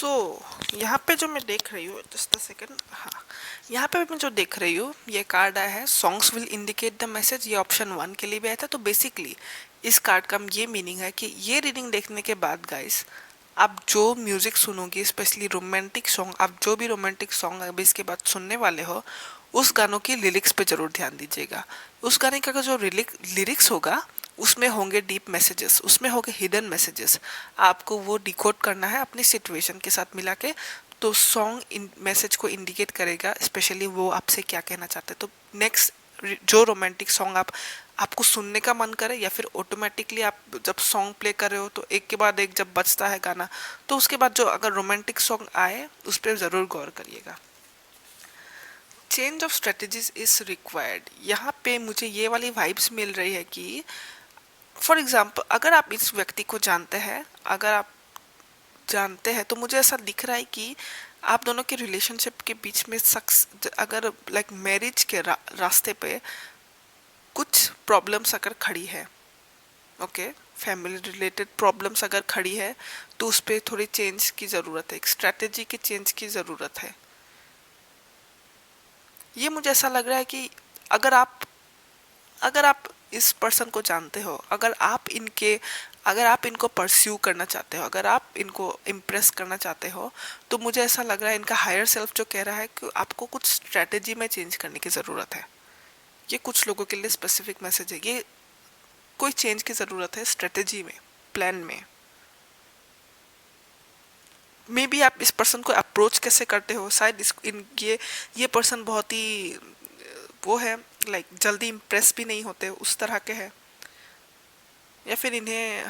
सो यहाँ पे जो मैं देख रही हूँ, जस्ट अ सेकंड, हाँ, यहाँ पे मैं जो देख रही हूँ ये कार्ड आया है, songs will indicate the message, ये ऑप्शन 1 के लिए भी आया था। तो बेसिकली इस कार्ड का ये मीनिंग है कि ये रीडिंग देखने के बाद गाइस आप जो म्यूजिक सुनोगे, स्पेशली रोमांटिक सॉन्ग, आप जो भी रोमांटिक सॉन्ग अभी इसके बाद सुनने वाले हो, उस गानों की लिरिक्स पे जरूर ध्यान दीजिएगा। उस गाने का जो लिरिक्स होगा उसमें होंगे डीप मैसेजेस, उसमें होंगे हिडन मैसेजेस, आपको वो डिकोड करना है अपनी सिचुएशन के साथ मिला के। तो सॉन्ग इन मैसेज को इंडिकेट करेगा, स्पेशली वो आपसे क्या कहना चाहते हैं। तो नेक्स्ट जो रोमांटिक सॉन्ग आपको सुनने का मन करे या फिर ऑटोमेटिकली आप जब सॉन्ग प्ले कर रहे हो तो एक के बाद एक जब बजता है गाना, तो उसके बाद जो अगर रोमांटिक सॉन्ग आए उस पर ज़रूर गौर करिएगा। Change of strategies is required, यहाँ पे मुझे ये वाली वाइब्स मिल रही है कि फॉर एग्जाम्पल अगर आप इस व्यक्ति को जानते हैं, अगर आप जानते हैं तो मुझे ऐसा दिख रहा है कि आप दोनों के रिलेशनशिप के बीच में सक्स अगर लाइक मैरिज के रास्ते पे कुछ प्रॉब्लम्स अगर खड़ी है, ओके, फैमिली रिलेटेड प्रॉब्लम्स अगर खड़ी है तो उस पर थोड़ी चेंज की ज़रूरत है, एक स्ट्रैटेजी की चेंज की ज़रूरत है। ये मुझे ऐसा लग रहा है कि अगर आप अगर आप इस पर्सन को जानते हो, अगर आप इनको परस्यू करना चाहते हो, अगर आप इनको इम्प्रेस करना चाहते हो, तो मुझे ऐसा लग रहा है इनका हायर सेल्फ जो कह रहा है कि आपको कुछ स्ट्रैटेजी में चेंज करने की ज़रूरत है। ये कुछ लोगों के लिए स्पेसिफिक मैसेज है, ये कोई चेंज की ज़रूरत है स्ट्रैटेजी में, प्लान में। मे बी आप इस पर्सन को अप्रोच कैसे करते हो, शायद इस इन ये पर्सन बहुत ही वो है, लाइक जल्दी इम्प्रेस भी नहीं होते, उस तरह के है। या फिर इन्हें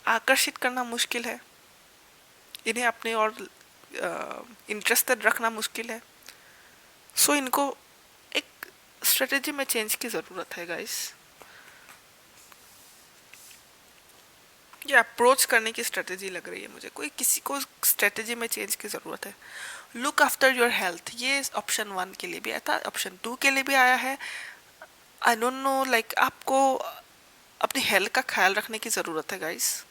आकर्षित करना मुश्किल है, इन्हें अपने और इंटरेस्टेड रखना मुश्किल है। सो इनको एक स्ट्रेटेजी में चेंज की ज़रूरत है गाइस। ये अप्रोच करने की स्ट्रेटेजी लग रही है मुझे, कोई किसी को स्ट्रेटेजी में चेंज की ज़रूरत है। लुक आफ्टर योर हेल्थ, ये ऑप्शन 1 के लिए भी आया था, ऑप्शन 2 के लिए भी आया है। आई डोंट नो, लाइक आपको अपनी हेल्थ का ख्याल रखने की ज़रूरत है गाइस।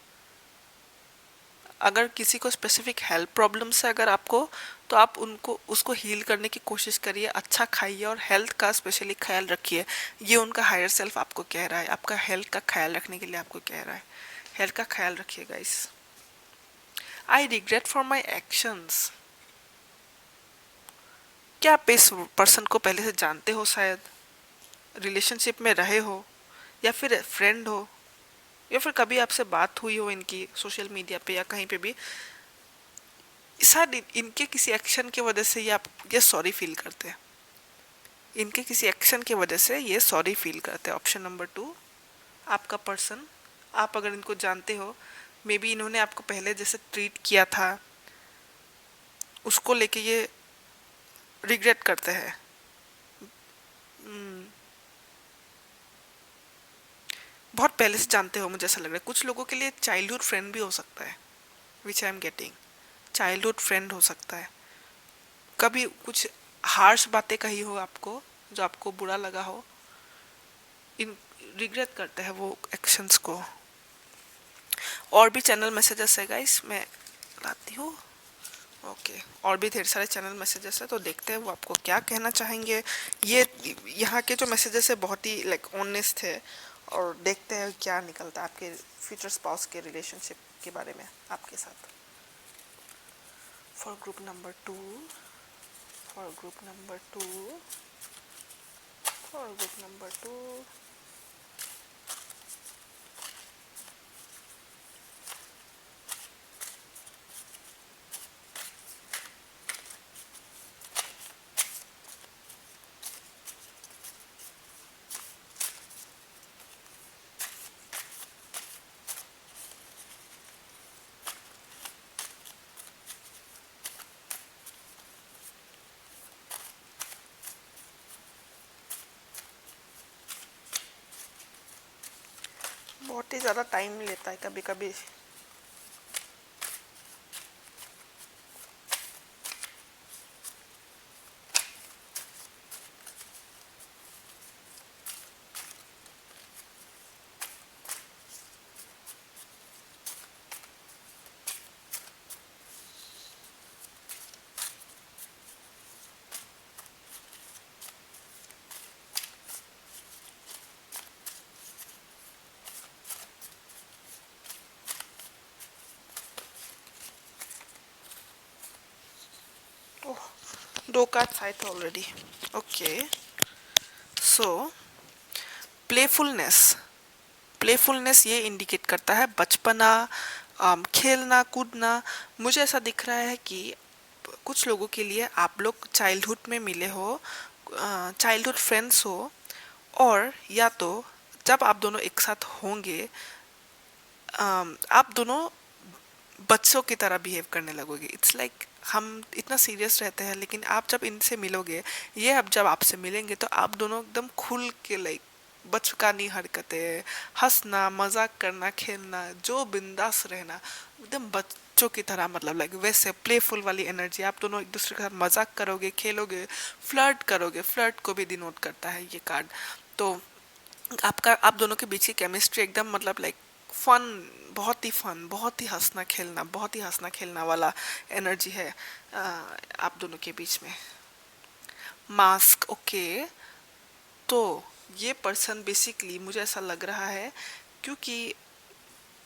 अगर किसी को स्पेसिफिक हेल्थ प्रॉब्लम्स है अगर आपको, तो आप उनको उसको हील करने की कोशिश करिए, अच्छा खाइए और हेल्थ का स्पेशली ख्याल रखिए। ये उनका हायर सेल्फ आपको कह रहा है, आपका हेल्थ का ख्याल रखने के लिए आपको कह रहा है। हेल्थ का ख्याल रखिए guys. I regret for my actions, क्या आप इस पर्सन को पहले से जानते हो, शायद रिलेशनशिप में रहे हो, या फिर फ्रेंड हो, या फिर कभी आपसे बात हुई हो इनकी सोशल मीडिया पे या कहीं पे भी। शायद इनके किसी एक्शन की वजह से ये सॉरी फील करते हैं, इनके किसी एक्शन की वजह से ये सॉरी फील करते हैं। ऑप्शन नंबर 2, आपका पर्सन, आप अगर इनको जानते हो, मे बी इन्होंने आपको पहले जैसे ट्रीट किया था उसको लेके ये रिग्रेट करते हैं। बहुत पहले से जानते हो, मुझे ऐसा लग रहा है कुछ लोगों के लिए चाइल्डहुड फ्रेंड भी हो सकता है, which I am getting. Childhood friend हो सकता है, कभी कुछ हार्श बातें कही हो आपको जो आपको बुरा लगा हो, इन रिग्रेट करते हैं वो एक्शंस को। और भी चैनल मैसेजेस है गाइस, मैं लाती हूँ। ओके, और भी ढेर सारे चैनल मैसेजेस है, तो देखते हैं वो आपको क्या कहना चाहेंगे। ये यहाँ के जो मैसेजेस है बहुत ही लाइक ऑनेस्ट है, और देखते हैं क्या निकलता है आपके फ्यूचर स्पाउस के रिलेशनशिप के बारे में आपके साथ। For group number 2, for group number 2, for group number 2। बहुत ही ज़्यादा टाइम लेता है कभी कभी। ओह, 2 कार्ड्स आए थे ऑलरेडी। ओके, सो प्लेफुलनेस, प्लेफुलनेस ये इंडिकेट करता है बचपना, खेलना कूदना। मुझे ऐसा दिख रहा है कि कुछ लोगों के लिए आप लोग चाइल्डहुड में मिले हो, चाइल्डहुड फ्रेंड्स हो, और या तो जब आप दोनों एक साथ होंगे आप दोनों बच्चों की तरह बिहेव करने लगोगे। इट्स लाइक हम इतना सीरियस रहते हैं, लेकिन आप जब इनसे मिलोगे, ये अब जब आपसे मिलेंगे तो आप दोनों एकदम खुल के लाइक बचकानी हरकतें, हंसना मजाक करना, खेलना, जो बिंदास रहना, एकदम बच्चों की तरह, मतलब लाइक वैसे प्लेफुल वाली एनर्जी। आप दोनों एक दूसरे के साथ मजाक करोगे, खेलोगे, फ्लर्ट करोगे। फ्लर्ट को भी डिनोट करता है ये कार्ड। तो आपका आप दोनों के बीच की केमिस्ट्री एकदम मतलब लाइक फन, बहुत ही हंसना खेलना वाला एनर्जी है आप दोनों के बीच में। Mask, okay. तो ये पर्सन बेसिकली मुझे ऐसा लग रहा है, क्योंकि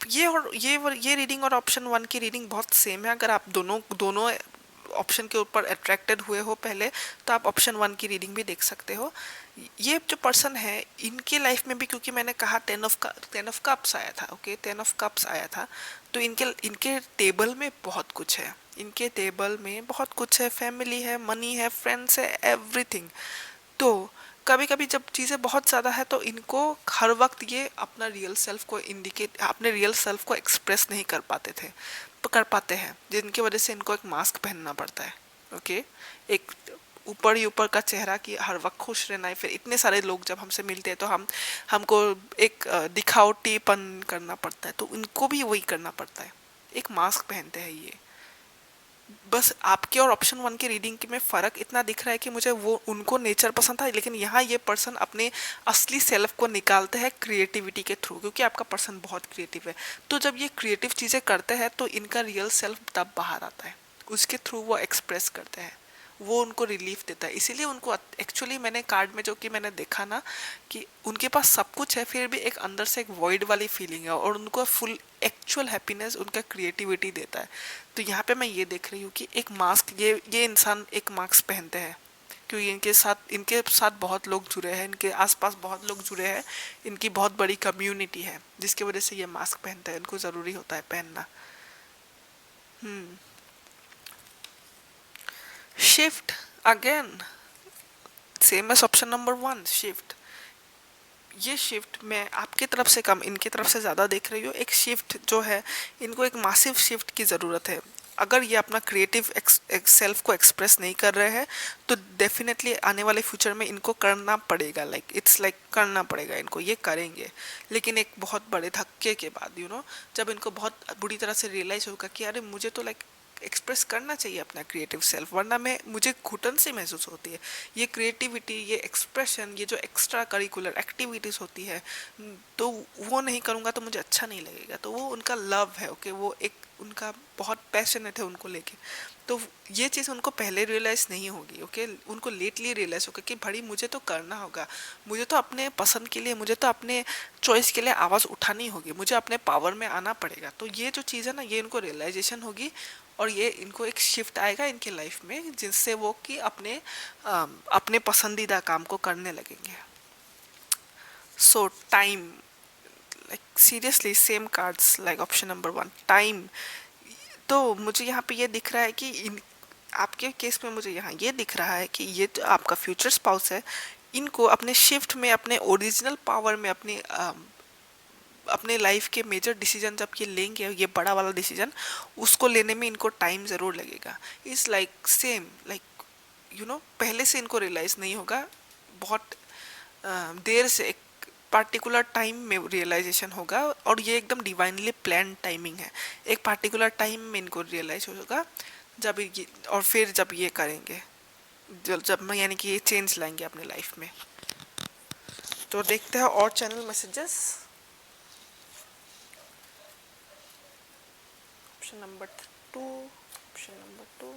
ये रीडिंग और ऑप्शन वन की रीडिंग बहुत सेम है। अगर आप दोनों दोनों ऑप्शन के ऊपर अट्रैक्टेड हुए हो पहले, तो आप ऑप्शन वन की रीडिंग भी देख सकते हो। ये जो पर्सन है, इनके लाइफ में भी, क्योंकि मैंने कहा टेन ऑफ कप्स आया था, ओके, टेन ऑफ कप्स आया था, तो इनके इनके टेबल में बहुत कुछ है। इनके टेबल में बहुत कुछ है, फैमिली है, मनी है, फ्रेंड्स है, एवरीथिंग। तो कभी कभी जब चीज़ें बहुत ज़्यादा है, तो इनको हर वक्त ये अपना रियल सेल्फ को इंडिकेट, अपने रियल सेल्फ को एक्सप्रेस नहीं कर पाते थे, तो कर पाते हैं, जिनकी वजह से इनको एक मास्क पहनना पड़ता है। ओके, एक ऊपर ही ऊपर का चेहरा कि हर वक्त खुश रहना है। फिर इतने सारे लोग जब हमसे मिलते हैं, तो हमको एक दिखावटीपन करना पड़ता है, तो इनको भी वही करना पड़ता है, एक मास्क पहनते हैं ये। बस आपके और ऑप्शन वन की रीडिंग में फ़र्क इतना दिख रहा है कि मुझे वो उनको नेचर पसंद था, लेकिन यहाँ ये पर्सन अपने असली सेल्फ को निकालते हैं क्रिएटिविटी के थ्रू, क्योंकि आपका पर्सन बहुत क्रिएटिव है। तो जब ये क्रिएटिव चीज़ें करते हैं, तो इनका रियल सेल्फ तब बाहर आता है, उसके थ्रू वो एक्सप्रेस करते हैं, वो उनको रिलीफ देता है। इसीलिए उनको एक्चुअली मैंने कार्ड में जो कि मैंने देखा ना, कि उनके पास सब कुछ है, फिर भी एक अंदर से एक वॉइड वाली फीलिंग है, और उनको फुल एक्चुअल हैप्पीनेस उनका क्रिएटिविटी देता है। तो यहाँ पे मैं ये देख रही हूँ कि एक मास्क, ये इंसान एक मास्क पहनते हैं, क्योंकि इनके साथ बहुत लोग जुड़े हैं, इनके आसपास बहुत लोग जुड़े हैं, इनकी बहुत बड़ी कम्युनिटी है, जिसकी वजह से ये मास्क पहनते हैं, इनको ज़रूरी होता है पहनना। Hmm. Shift again, same as option number one, shift. ये शिफ्ट मैं आपकी तरफ से कम, इनकी तरफ से ज़्यादा देख रही हूँ। एक शिफ्ट जो है, इनको एक मासिव शिफ्ट की ज़रूरत है। अगर ये अपना क्रिएटिव सेल्फ को एक्सप्रेस नहीं कर रहे हैं, तो डेफिनेटली आने वाले फ्यूचर में इनको करना पड़ेगा, लाइक इट्स लाइक करना पड़ेगा इनको, ये करेंगे, लेकिन एक बहुत बड़े धक्के के बाद, जब इनको बहुत बुरी तरह से रियलाइज होगा कि अरे मुझे तो लाइक एक्सप्रेस करना चाहिए अपना क्रिएटिव सेल्फ, वरना मैं मुझे घुटन सी महसूस होती है। ये क्रिएटिविटी, ये एक्सप्रेशन, ये जो एक्स्ट्रा करिकुलर एक्टिविटीज़ होती है, तो वो नहीं करूँगा तो मुझे अच्छा नहीं लगेगा। तो वो उनका लव है, ओके, वो एक उनका बहुत पैशनेट है उनको लेके। तो ये चीज़ उनको पहले रियलाइज़ नहीं होगी, ओके, उनको लेटली रियलाइज़ होगा कि भाई मुझे तो करना होगा, मुझे तो अपने पसंद के लिए, मुझे तो अपने चॉइस के लिए आवाज़ उठानी होगी, मुझे अपने पावर में आना पड़ेगा। तो ये जो चीज़ है ना, ये इनको रियलाइजेशन होगी, और ये इनको एक शिफ्ट आएगा इनके लाइफ में, जिससे वो कि अपने पसंदीदा काम को करने लगेंगे। सो time, like seriously same cards like option number one, time. तो मुझे यहाँ पे ये दिख रहा है कि आपके केस में मुझे यहाँ ये दिख रहा है कि ये जो आपका फ्यूचर स्पाउस है, इनको अपने शिफ्ट में, अपने ओरिजिनल पावर में, अपने लाइफ के मेजर डिसीजन जब ये लेंगे, ये बड़ा वाला डिसीजन, उसको लेने में इनको टाइम ज़रूर लगेगा। इज़ लाइक सेम, लाइक पहले से इनको रियलाइज़ नहीं होगा, बहुत देर से एक पार्टिकुलर टाइम में रियलाइजेशन होगा, और ये एकदम डिवाइनली प्लान टाइमिंग है। एक पार्टिकुलर टाइम में इनको रियलाइज होगा, जब ये, और फिर जब ये करेंगे, जब यानी कि ये चेंज लाएंगे अपने लाइफ में। तो देखते हैं और channel messages. Option number two, option number two,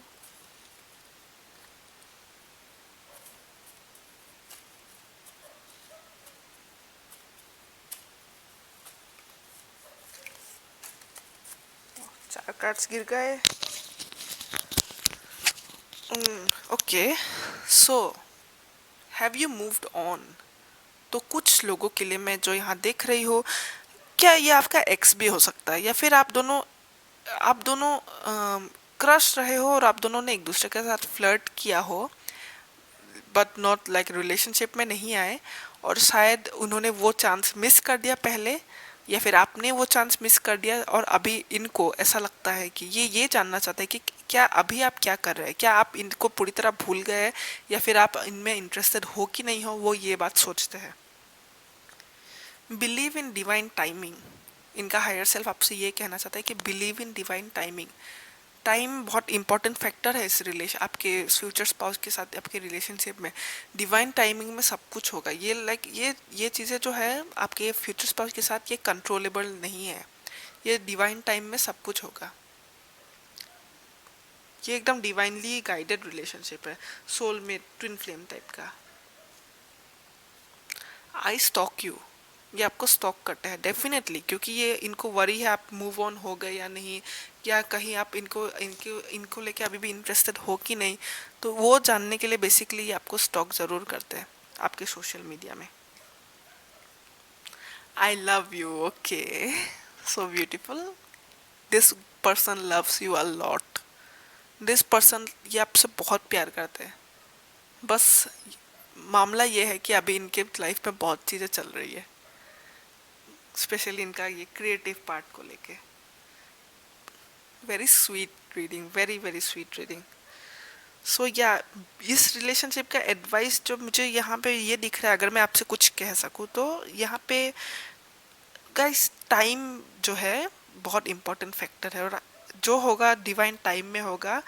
चार कार्ड्स गिर गए। Okay, so have you moved on? तो कुछ लोगों के लिए मैं जो यहाँ देख रही हूँ, क्या ये आपका एक्स भी हो सकता है, या फिर आप दोनों क्रश रहे हो, और आप दोनों ने एक दूसरे के साथ फ्लर्ट किया हो, बट नॉट लाइक रिलेशनशिप में नहीं आए, और शायद उन्होंने वो चांस मिस कर दिया पहले, या फिर आपने वो चांस मिस कर दिया, और अभी इनको ऐसा लगता है कि ये जानना चाहते हैं कि क्या अभी आप क्या कर रहे हैं, क्या आप इनको पूरी तरह भूल गए हैं, या फिर आप इनमें इंटरेस्टेड हो कि नहीं हो, वो ये बात सोचते हैं। बिलीव इन डिवाइन टाइमिंग, इनका हायर सेल्फ आपसे ये कहना चाहता है कि believe in divine timing. Time बहुत इंपॉर्टेंट फैक्टर है इस रिलेशन, आपके फ्यूचर स्पाउस के साथ आपके रिलेशनशिप में। डिवाइन टाइमिंग में सब कुछ होगा। ये ये चीज़ें जो है आपके फ्यूचर स्पाउस के साथ ये कंट्रोलेबल नहीं है। ये डिवाइन टाइम में सब कुछ होगा। ये एकदम डिवाइनली गाइडेड रिलेशनशिप है, सोलमेट ट्विन फ्लेम टाइप का। आई स्टॉक यू, ये आपको स्टॉक करते हैं डेफिनेटली, क्योंकि ये इनको वरी है आप मूव ऑन हो गए या नहीं, या कहीं आप इनको इनको इनको लेके अभी भी इंटरेस्टेड हो कि नहीं। तो वो जानने के लिए बेसिकली ये आपको स्टॉक ज़रूर करते हैं आपके सोशल मीडिया में। आई love you, okay, so beautiful. This person loves you a lot. This person ये आपसे बहुत प्यार करते हैं। बस मामला ये है कि अभी इनके लाइफ में बहुत चीज़ें चल रही है, स्पेशली इनका ये क्रिएटिव पार्ट को लेके। Very sweet reading, very very sweet reading. So या इस रिलेशनशिप का एडवाइस जो मुझे यहाँ पे ये दिख रहा है, अगर मैं आपसे कुछ कह सकूँ तो यहाँ पे गाइस टाइम जो है बहुत इम्पोर्टेंट फैक्टर है, और जो होगा डिवाइन टाइम में होगा।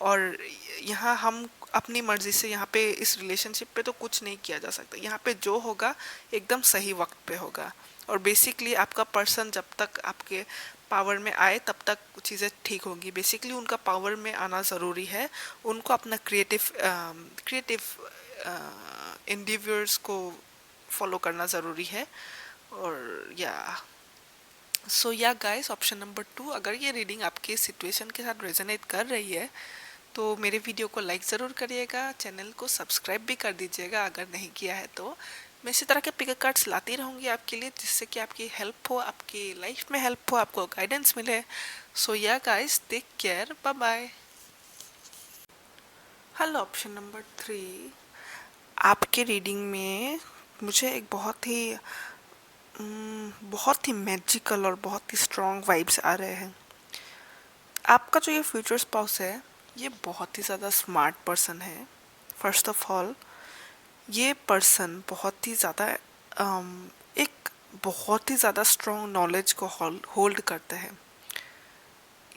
और यहाँ हम अपनी मर्जी से यहाँ पे इस रिलेशनशिप पे तो कुछ नहीं किया जा सकता। यहाँ पे जो होगा एकदम सही वक्त पे होगा। और बेसिकली आपका पर्सन जब तक आपके पावर में आए तब तक चीज़ें ठीक होंगी। बेसिकली उनका पावर में आना ज़रूरी है। उनको अपना क्रिएटिव इंडिविजुअल्स को फॉलो करना ज़रूरी है। और या सो या गाइस, ऑप्शन नंबर 2, अगर ये रीडिंग आपके सिचुएशन के साथ रेजोनेट कर रही है तो मेरे वीडियो को लाइक ज़रूर करिएगा, चैनल को सब्सक्राइब भी कर दीजिएगा अगर नहीं किया है तो। मैं इसी तरह के पिक कार्ड्स लाती रहूँगी आपके लिए, जिससे कि आपकी हेल्प हो, आपकी लाइफ में हेल्प हो, आपको गाइडेंस मिले। So yeah guys, take care, bye bye. Hello, option number 3, आपके रीडिंग में मुझे एक बहुत ही मैजिकल और बहुत ही स्ट्रॉन्ग वाइब्स आ रहे हैं। आपका जो ये फ्यूचर स्पाउस है ये बहुत ही ज़्यादा स्मार्ट पर्सन है। फर्स्ट ऑफ ऑल, ये पर्सन बहुत ही ज़्यादा एक बहुत ही ज़्यादा स्ट्रॉन्ग नॉलेज को होल्ड करते हैं।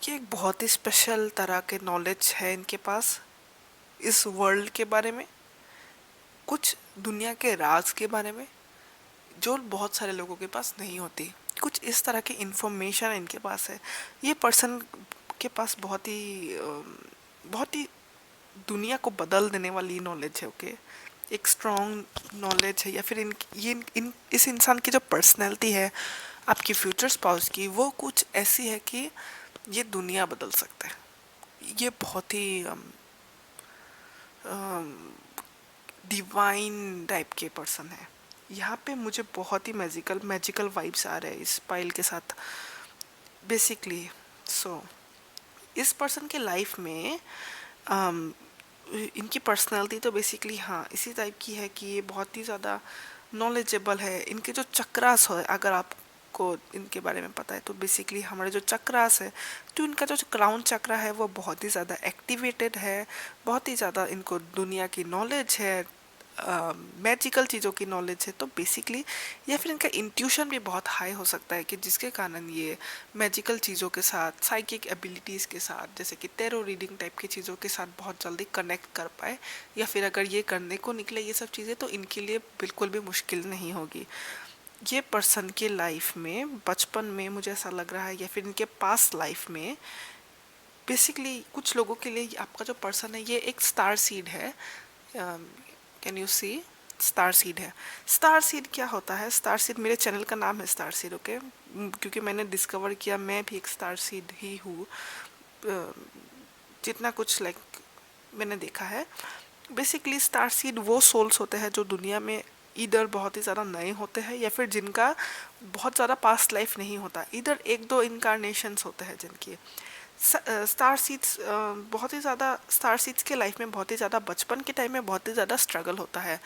ये एक बहुत ही स्पेशल तरह के नॉलेज है इनके पास इस वर्ल्ड के बारे में, कुछ दुनिया के राज के बारे में, जो बहुत सारे लोगों के पास नहीं होती। कुछ इस तरह की इंफॉर्मेशन इनके पास है। ये पर्सन के पास बहुत ही दुनिया को बदल देने वाली नॉलेज है। ओके, एक स्ट्रॉन्ग नॉलेज है, या फिर इस इंसान की जो पर्सनैलिटी है आपकी फ्यूचर स्पाउस की, वो कुछ ऐसी है कि ये दुनिया बदल सकता है। ये बहुत ही डिवाइन टाइप के पर्सन है। यहाँ पे मुझे बहुत ही मैजिकल वाइब्स आ रहे हैं इस पाइल के साथ बेसिकली। सो इस पर्सन के लाइफ में इनकी पर्सनालिटी तो बेसिकली हाँ इसी टाइप की है कि ये बहुत ही ज़्यादा नॉलेजेबल है। इनके जो चक्रास है, अगर आपको इनके बारे में पता है तो बेसिकली हमारे जो चक्रास है, तो इनका जो क्राउन चक्रा है वो बहुत ही ज़्यादा एक्टिवेटेड है। बहुत ही ज़्यादा इनको दुनिया की नॉलेज है, मैजिकल चीज़ों की नॉलेज है। तो बेसिकली या फिर इनका इंट्यूशन भी बहुत हाई हो सकता है कि जिसके कारण ये मैजिकल चीज़ों के साथ, साइकिक एबिलिटीज़ के साथ, जैसे कि टेरो रीडिंग टाइप की चीज़ों के साथ बहुत जल्दी कनेक्ट कर पाए। या फिर अगर ये करने को निकले ये सब चीज़ें तो इनके लिए बिल्कुल भी मुश्किल नहीं होगी। ये पर्सन के लाइफ में बचपन में मुझे ऐसा लग रहा है, या फिर इनके पास लाइफ में बेसिकली कुछ लोगों के लिए आपका जो पर्सन है ये एक स्टार सीड है। Can you see, star seed है। स्टार सीड क्या होता है? स्टार सीड, मेरे चैनल का नाम है स्टार सीड, ओके, क्योंकि मैंने डिस्कवर किया मैं भी एक स्टार सीड ही हूँ। जितना कुछ मैंने देखा है, बेसिकली स्टार सीड वो सोल्स होते हैं जो दुनिया में इधर बहुत ही ज़्यादा नए होते हैं, या फिर जिनका बहुत ज़्यादा पास्ट लाइफ नहीं होता, इधर एक दो इनकारनेशंस होते हैं जिनकी। स्टार सीड्स बहुत ही ज़्यादा, स्टार सीड्स के लाइफ में बहुत ही ज़्यादा बचपन के टाइम में बहुत ही ज़्यादा स्ट्रगल होता है,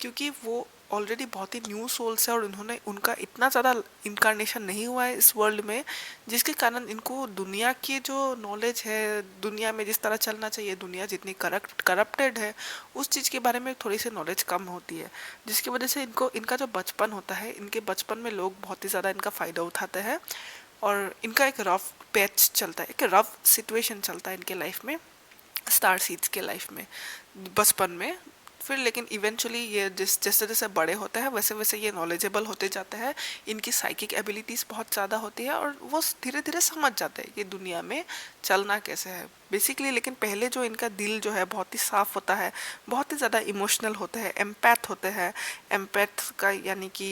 क्योंकि वो ऑलरेडी बहुत ही न्यू सोल्स है और उनका इतना ज़्यादा इनकारनेशन नहीं हुआ है इस वर्ल्ड में, जिसके कारण इनको दुनिया की जो नॉलेज है, दुनिया में जिस तरह चलना चाहिए, दुनिया जितनी करप्टेड है, उस चीज़ के बारे में थोड़ी सी नॉलेज कम होती है, जिसकी वजह से इनका जो बचपन होता है, इनके बचपन में लोग बहुत ही ज़्यादा इनका फ़ायदा उठाते हैं। और इनका एक रफ पैच चलता है, एक रफ सिचुएशन चलता है इनके लाइफ में, स्टार सीड्स के लाइफ में बचपन में। फिर लेकिन इवेंचुअली ये जैसे जैसे बड़े होते हैं वैसे वैसे ये नॉलेजेबल होते जाते हैं, इनकी साइकिक एबिलिटीज़ बहुत ज़्यादा होती है और वो धीरे धीरे समझ जाते हैं कि दुनिया में चलना कैसे है बेसिकली। लेकिन पहले जो इनका दिल जो है बहुत ही साफ होता है, बहुत ही ज़्यादा इमोशनल होते हैं, एम्पैथ होते हैं। एम्पैथ का यानी कि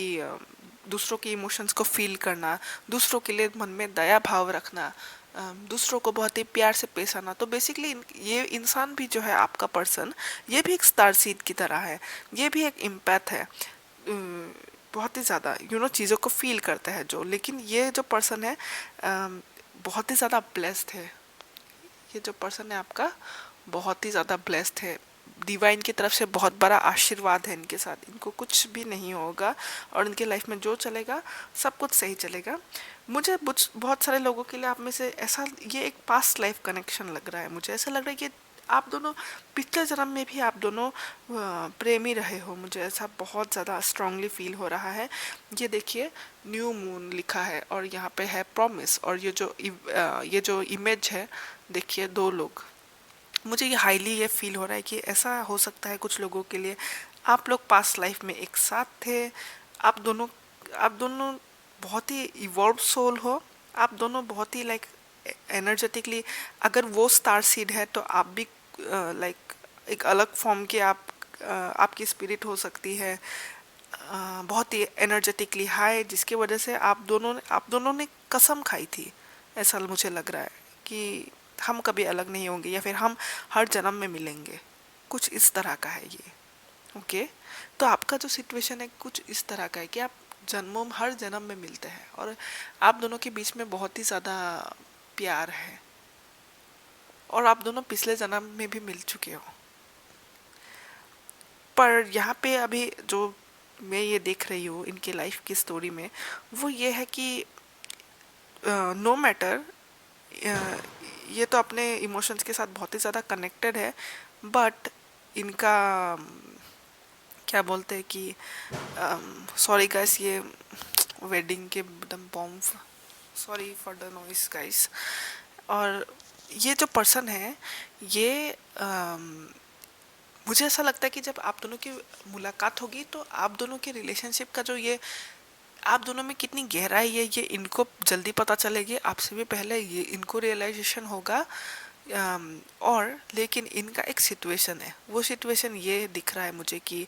दूसरों के इमोशंस को फील करना, दूसरों के लिए मन में दया भाव रखना, दूसरों को बहुत ही प्यार से पेश आना। तो बेसिकली ये इंसान भी जो है आपका पर्सन, ये भी एक स्टार सीड की तरह है, ये भी एक इम्पैथ है, बहुत ही ज़्यादा चीज़ों को फील करता है जो। लेकिन ये जो पर्सन है बहुत ही ज़्यादा ब्लेस्ड है, ये जो पर्सन है आपका बहुत ही ज़्यादा ब्लेस्ड है, डिवाइन की तरफ से बहुत बड़ा आशीर्वाद है इनके साथ, इनको कुछ भी नहीं होगा और इनके लाइफ में जो चलेगा सब कुछ सही चलेगा। मुझे बहुत सारे लोगों के लिए आप में से ऐसा ये एक पास्ट लाइफ कनेक्शन लग रहा है, मुझे ऐसा लग रहा है कि आप दोनों पिछले जन्म में भी आप दोनों प्रेमी रहे हो, मुझे ऐसा बहुत ज़्यादा स्ट्रांगली फील हो रहा है। ये देखिए न्यू मून लिखा है और यहाँ पे है प्रॉमिस, और ये जो इमेज है देखिए दो लोग, मुझे ये हाईली ये फील हो रहा है कि ऐसा हो सकता है कुछ लोगों के लिए आप लोग पास्ट लाइफ में एक साथ थे, आप दोनों बहुत ही इवॉल्व सोल हो, आप दोनों बहुत ही लाइक एनर्जेटिकली, अगर वो स्टार सीड है तो आप भी लाइक एक अलग फॉर्म के आपकी स्पिरिट हो सकती है, बहुत ही एनर्जेटिकली हाई, जिसकी वजह से आप दोनों ने कसम खाई थी, ऐसा मुझे लग रहा है कि हम कभी अलग नहीं होंगे या फिर हम हर जन्म में मिलेंगे, कुछ इस तरह का है ये। ओके, तो आपका जो सिचुएशन है कुछ इस तरह का है कि आप हर जन्म में मिलते हैं और आप दोनों के बीच में बहुत ही ज़्यादा प्यार है और आप दोनों पिछले जन्म में भी मिल चुके हो। पर यहाँ पे अभी जो मैं ये देख रही हूँ इनके लाइफ की स्टोरी में, वो ये है कि नो मैटर ये तो अपने इमोशंस के साथ बहुत ही ज़्यादा कनेक्टेड है, बट इनका क्या बोलते हैं कि सॉरी गाइस, ये वेडिंग के एकदम bomb, sorry for the noise guys. और ये जो पर्सन है ये मुझे ऐसा लगता है कि जब आप दोनों की मुलाकात होगी तो आप दोनों के रिलेशनशिप का जो ये आप दोनों में कितनी गहराई है ये इनको जल्दी पता चलेगी, आपसे भी पहले ये इनको रियलाइजेशन होगा। और लेकिन इनका एक सिचुएशन है, वो सिचुएशन ये दिख रहा है मुझे कि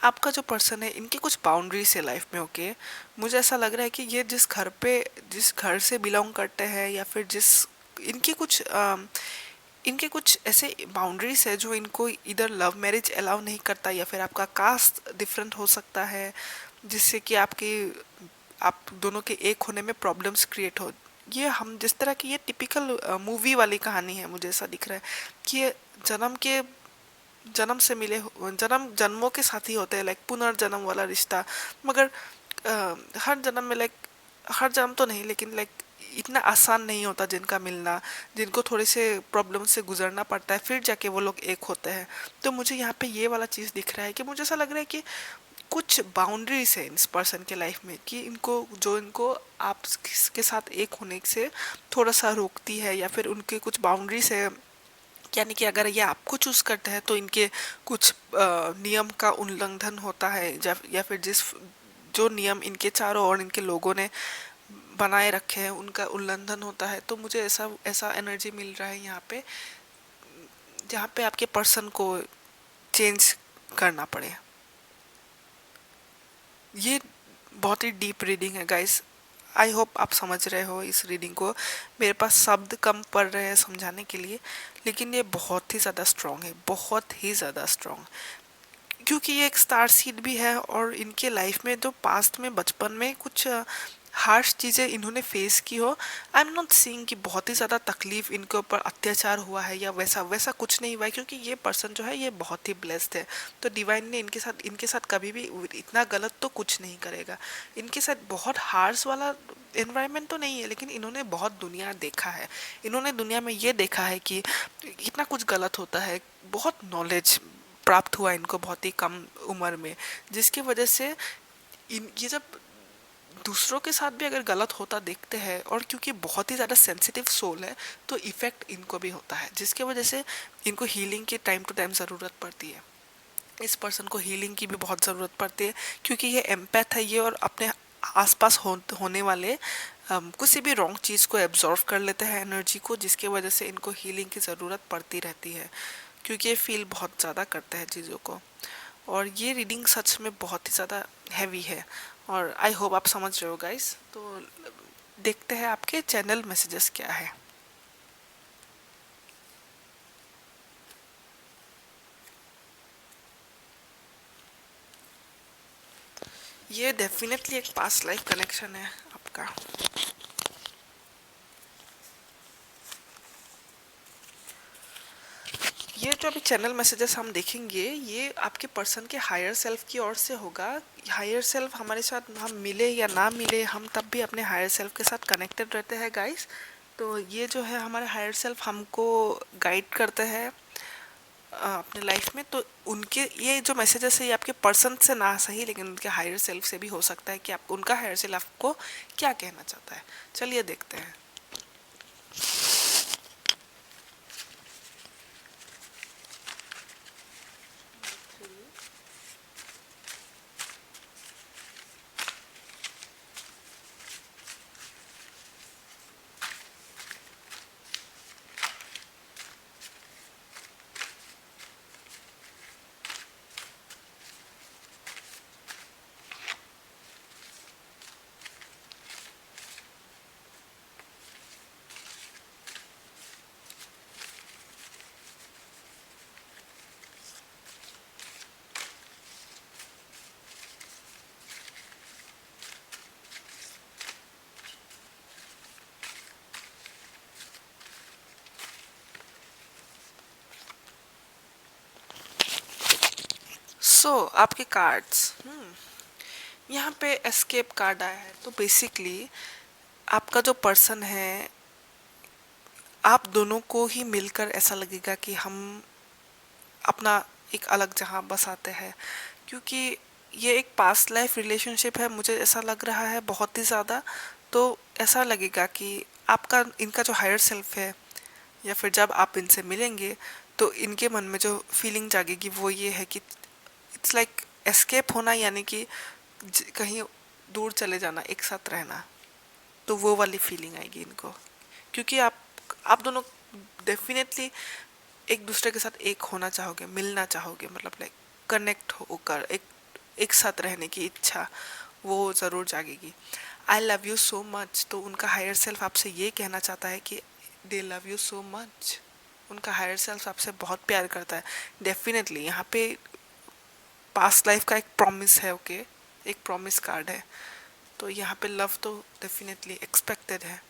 आपका जो पर्सन है इनकी कुछ बाउंड्रीज है लाइफ में। ओके, मुझे ऐसा लग रहा है कि ये जिस घर से बिलोंग करते हैं या फिर इनकी कुछ इनके कुछ ऐसे बाउंड्रीज है जो इनको इधर लव मैरिज अलाउ नहीं करता, या फिर आपका कास्ट डिफरेंट हो सकता है जिससे कि आप दोनों के एक होने में प्रॉब्लम्स क्रिएट हो। ये हम जिस तरह की ये टिपिकल मूवी वाली कहानी है, मुझे ऐसा दिख रहा है कि ये जन्म से जन्मों के साथ ही होते हैं, लाइक पुनर्जन्म वाला रिश्ता। मगर हर जन्म में लाइक हर जन्म तो नहीं लेकिन लाइक इतना आसान नहीं होता जिनका मिलना, जिनको थोड़े से प्रॉब्लम से गुजरना पड़ता है फिर जाके वो लोग एक होते हैं। तो मुझे यहाँ पे ये वाला चीज़ दिख रहा है कि मुझे ऐसा लग रहा है कि कुछ बाउंड्रीज है इस पर्सन के लाइफ में कि इनको आप के साथ एक होने से थोड़ा सा रोकती है, या फिर उनके कुछ बाउंड्रीज है, यानी कि अगर ये आपको चूज करते हैं तो इनके कुछ नियम का उल्लंघन होता है, या फिर जो नियम इनके चारों ओर इनके लोगों ने बनाए रखे हैं उनका उल्लंघन होता है। तो मुझे ऐसा ऐसा एनर्जी मिल रहा है यहाँ पे जहाँ पे आपके पर्सन को चेंज करना पड़े। ये बहुत ही डीप रीडिंग है गाइस, आई होप आप समझ रहे हो इस रीडिंग को। मेरे पास शब्द कम पड़ रहे हैं समझाने के लिए, लेकिन ये बहुत ही ज़्यादा स्ट्रॉन्ग है, बहुत ही ज़्यादा स्ट्रॉन्ग, क्योंकि ये एक स्टार सीड भी है और इनके लाइफ में जो पास्ट में बचपन में कुछ हार्श चीज़ें इन्होंने फेस की हो। आई एम नॉट सीइंग कि बहुत ही ज़्यादा तकलीफ इनके ऊपर अत्याचार हुआ है या वैसा वैसा कुछ नहीं हुआ है, क्योंकि ये पर्सन जो है ये बहुत ही ब्लेस्ड है। तो डिवाइन ने इनके साथ कभी भी इतना गलत तो कुछ नहीं करेगा। इनके साथ बहुत हार्श वाला एनवायरनमेंट तो नहीं है, लेकिन इन्होंने बहुत दुनिया देखा है, इन्होंने दुनिया में ये देखा है कि इतना कुछ गलत होता है। बहुत नॉलेज प्राप्त हुआ इनको बहुत ही कम उम्र में, जिसकी वजह से ये दूसरों के साथ भी अगर गलत होता देखते हैं, और क्योंकि बहुत ही ज़्यादा सेंसिटिव सोल है, तो इफ़ेक्ट इनको भी होता है, जिसके वजह से इनको हीलिंग की टाइम टू टाइम ज़रूरत पड़ती है। इस पर्सन को हीलिंग की भी बहुत ज़रूरत पड़ती है, क्योंकि ये एम्पैथ है ये, और अपने आसपास होने वाले किसी भी रॉन्ग चीज़ को एब्जॉर्व कर लेते हैं एनर्जी को, जिसके वजह से इनको हीलिंग की ज़रूरत पड़ती रहती है, क्योंकि ये फील बहुत ज़्यादा करते हैं चीज़ों को। और ये रीडिंग सच में बहुत ही ज़्यादा हैवी है, और आई होप आप समझ रहे हो गाइस। तो देखते हैं आपके चैनल मैसेजेस क्या है। ये डेफिनेटली एक पास्ट लाइफ कनेक्शन है आपका। ये जो अभी चैनल मैसेजेस हम देखेंगे, ये आपके पर्सन के हायर सेल्फ की ओर से होगा। हायर सेल्फ हमारे साथ, हम मिले या ना मिले, हम तब भी अपने हायर सेल्फ के साथ कनेक्टेड रहते हैं गाइस। तो ये जो है हमारे हायर सेल्फ हमको गाइड करते हैं अपने लाइफ में। तो उनके ये जो मैसेजेस है, ये आपके पर्सन से ना सही, लेकिन उनके हायर सेल्फ से भी हो सकता है कि आप उनका हायर सेल्फ आपको क्या कहना चाहता है। चलिए देखते हैं। आपके कार्ड्स, यहाँ पे एस्केप कार्ड आया है। तो बेसिकली आपका जो पर्सन है, आप दोनों को ही मिलकर ऐसा लगेगा कि हम अपना एक अलग जहां बसाते हैं, क्योंकि ये एक पास्ट लाइफ रिलेशनशिप है, मुझे ऐसा लग रहा है बहुत ही ज़्यादा। तो ऐसा लगेगा कि आपका इनका जो हायर सेल्फ है, या फिर जब आप इनसे मिलेंगे, तो इनके मन में जो फीलिंग जागेगी वो ये है कि इट्स लाइक एस्केप होना, यानी कि कहीं दूर चले जाना, एक साथ रहना। तो वो वाली फीलिंग आएगी इनको, क्योंकि आप दोनों डेफिनेटली एक दूसरे के साथ एक होना चाहोगे, मिलना चाहोगे, मतलब लाइक कनेक्ट होकर एक साथ रहने की इच्छा वो ज़रूर जागेगी। I love you so much, तो उनका हायर सेल्फ आपसे ये कहना चाहता है कि दे लव यू सो मच। उनका हायर सेल्फ आपसे बहुत प्यार करता है। डेफिनेटली यहाँ पे पास्ट लाइफ का एक प्रॉमिस है, ओके, एक प्रॉमिस कार्ड है। तो यहाँ पे लव तो डेफिनेटली एक्सपेक्टेड है।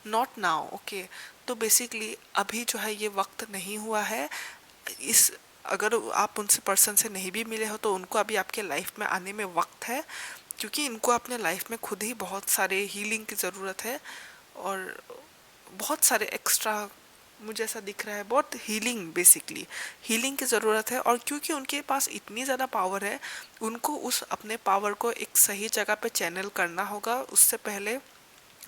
Not now, okay. तो बेसिकली अभी जो है ये वक्त नहीं हुआ है। इस अगर आप उनसे पर्सन से नहीं भी मिले हो, तो उनको अभी आपके लाइफ में आने में वक्त है, क्योंकि इनको अपने लाइफ में खुद ही बहुत सारे हीलिंग की ज़रूरत है, और बहुत सारे एक्स्ट्रा, मुझे ऐसा दिख रहा है, बहुत हीलिंग, बेसिकली हीलिंग की ज़रूरत है। और क्योंकि उनके पास इतनी ज़्यादा पावर है, उनको उस अपने पावर को एक सही जगह पे चैनल करना होगा। उससे पहले,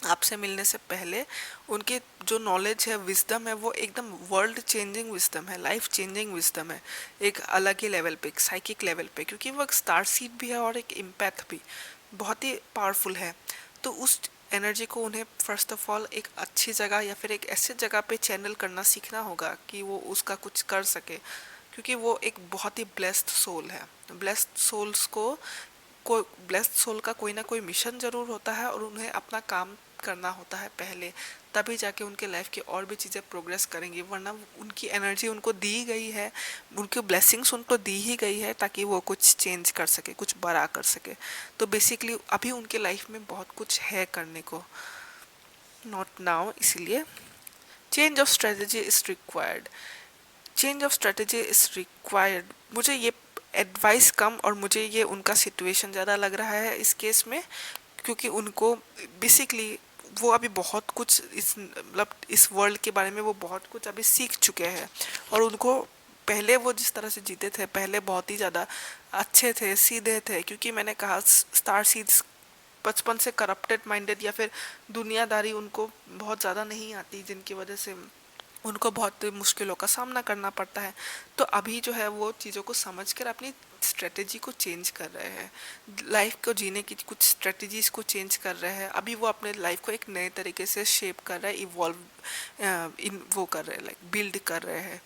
आपसे मिलने से पहले, उनकी जो नॉलेज है, विजडम है, वो एकदम वर्ल्ड चेंजिंग विजडम है, लाइफ चेंजिंग विजडम है, एक अलग ही लेवल पे, एक साइकिक लेवल पे, क्योंकि वो एक स्टार सीड भी है और एक इम्पैथ भी बहुत ही पावरफुल है। तो उस एनर्जी को उन्हें फर्स्ट ऑफ ऑल एक अच्छी जगह, या फिर एक ऐसे जगह पे चैनल करना सीखना होगा कि वो उसका कुछ कर सके, क्योंकि वो एक बहुत ही ब्लेस्ड सोल है। ब्लेस्ड सोल्स को ब्लेस्ड सोल का कोई ना कोई मिशन ज़रूर होता है, और उन्हें अपना काम करना होता है पहले, तभी जाके उनके लाइफ की और भी चीज़ें प्रोग्रेस करेंगी। वरना उनकी एनर्जी उनको दी गई है, उनकी ब्लेसिंग्स उनको दी ही गई है, ताकि वो कुछ चेंज कर सके, कुछ बड़ा कर सके। तो बेसिकली अभी उनके लाइफ में बहुत कुछ है करने को, नॉट नाउ, इसीलिए change of strategy is required. Change of strategy is required, मुझे ये एडवाइस कम, और मुझे ये उनका सिचुएशन ज़्यादा लग रहा है इस केस में, क्योंकि उनको बेसिकली वो अभी बहुत कुछ इस, मतलब इस वर्ल्ड के बारे में वो बहुत कुछ अभी सीख चुके हैं। और उनको पहले वो जिस तरह से जीते थे, पहले बहुत ही ज़्यादा अच्छे थे, सीधे थे, क्योंकि मैंने कहा स्टार सीड्स बचपन से करप्टेड माइंडेड या फिर दुनियादारी उनको बहुत ज़्यादा नहीं आती, जिनकी वजह से उनको बहुत मुश्किलों का सामना करना पड़ता है। तो अभी जो है वो चीज़ों को समझ कर अपनी स्ट्रेटेजी को चेंज कर रहे हैं, लाइफ को जीने की कुछ स्ट्रेटेजीज को चेंज कर रहे हैं। अभी वो अपने लाइफ को एक नए तरीके से शेप कर रहे हैं, इवॉल्व इन वो कर रहे हैं, लाइक बिल्ड कर रहे हैं।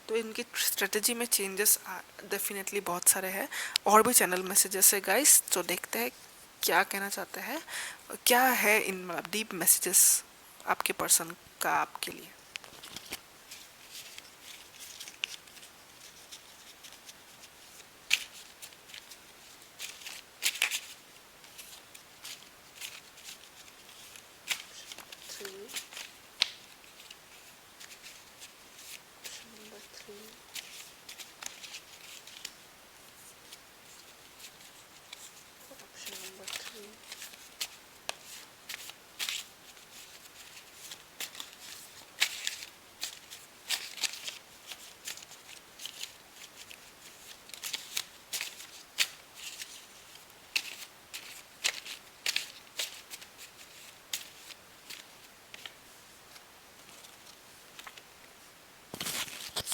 तो इनकी स्ट्रेटेजी में चेंजेस डेफिनेटली बहुत सारे हैं। और भी चैनल मैसेजेस है गाइस, तो देखते हैं क्या कहना चाहते हैं, क्या है इन डीप मैसेजेस आपके पर्सन का आपके लिए।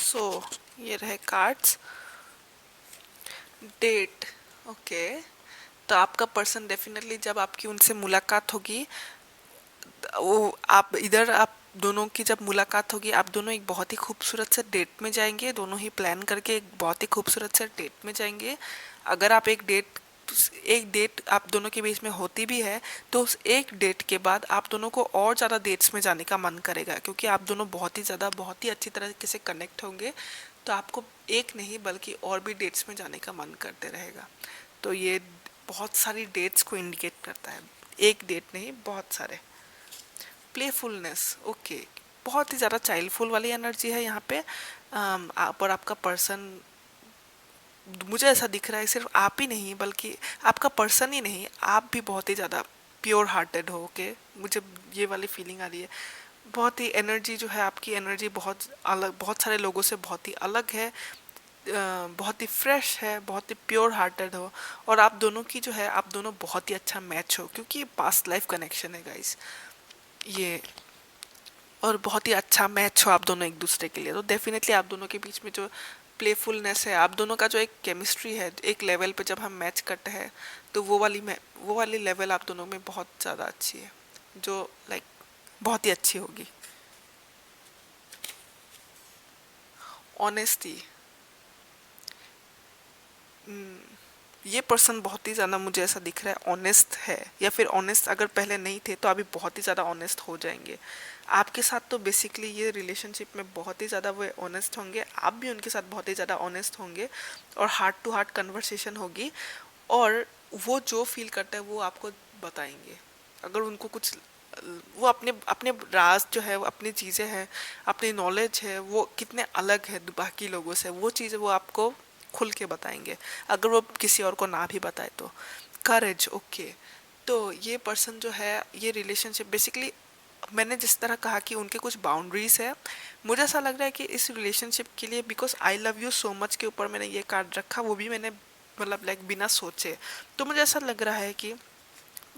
सो ये रहे कार्ड्स। Date, okay. तो आपका पर्सन डेफिनेटली जब आपकी उनसे मुलाकात होगी, वो आप इधर आप दोनों की जब मुलाकात होगी, आप दोनों एक बहुत ही खूबसूरत से डेट में जाएंगे, दोनों ही प्लान करके एक बहुत ही खूबसूरत से डेट में जाएंगे। अगर आप एक डेट आप दोनों के बीच में होती भी है, तो उस एक डेट के बाद आप दोनों को और ज़्यादा डेट्स में जाने का मन करेगा, क्योंकि आप दोनों बहुत ही ज़्यादा बहुत ही अच्छी तरीके से कनेक्ट होंगे। तो आपको एक नहीं बल्कि और भी डेट्स में जाने का मन करते रहेगा। तो ये बहुत सारी डेट्स को इंडिकेट करता है, एक डेट नहीं, बहुत सारे। Playfulness, okay. बहुत ही ज़्यादा चाइल्डफुल वाली एनर्जी है यहाँ पे। आप और आपका पर्सन, मुझे ऐसा दिख रहा है सिर्फ आप ही नहीं बल्कि आपका पर्सन ही नहीं, आप भी बहुत ही ज़्यादा प्योर हार्टेड हो। ओके, मुझे ये वाली फीलिंग आ रही है। बहुत ही एनर्जी जो है आपकी, एनर्जी बहुत अलग, बहुत सारे लोगों से बहुत ही अलग है, बहुत ही फ्रेश है, बहुत ही प्योर हार्टेड हो। और आप दोनों की जो है, आप दोनों बहुत ही अच्छा मैच हो, क्योंकि ये पास्ट लाइफ कनेक्शन है गाइस ये। और बहुत ही अच्छा मैच हो आप दोनों एक दूसरे के लिए, तो डेफिनेटली आप दोनों के बीच में जो प्लेफुलनेस है, आप दोनों का जो एक केमिस्ट्री है, एक लेवल पे जब हम मैच करते हैं, तो वो वाली लेवल आप दोनों में बहुत ज़्यादा अच्छी है, जो लाइक बहुत ही अच्छी होगी। ऑनेस्टी, ये पर्सन बहुत ही ज़्यादा मुझे ऐसा दिख रहा है ऑनेस्ट है, या फिर ऑनेस्ट अगर पहले नहीं थे तो अभी बहुत ही ज़्यादा ऑनेस्ट हो जाएंगे आपके साथ। तो बेसिकली ये रिलेशनशिप में बहुत ही ज़्यादा वो ऑनेस्ट होंगे, आप भी उनके साथ बहुत ही ज़्यादा ऑनेस्ट होंगे, और हार्ट टू हार्ट कन्वर्सेशन होगी। और वो जो फील करता है वो आपको बताएंगे। अगर उनको कुछ, वो अपने अपने राज जो है, वो अपनी चीज़ें हैं, अपनी नॉलेज है, वो कितने अलग है बाकी लोगों से, वो चीज़ें वो आपको खुल के बताएंगे, अगर वो किसी और को ना भी बताए तो। करेज, ओके। तो ये पर्सन जो है, ये रिलेशनशिप बेसिकली, मैंने जिस तरह कहा कि उनके कुछ बाउंड्रीज है, मुझे ऐसा लग रहा है कि इस रिलेशनशिप के लिए, because I love you so much के ऊपर मैंने ये कार्ड रखा, वो भी मैंने मतलब लाइक बिना सोचे। तो मुझे ऐसा लग रहा है कि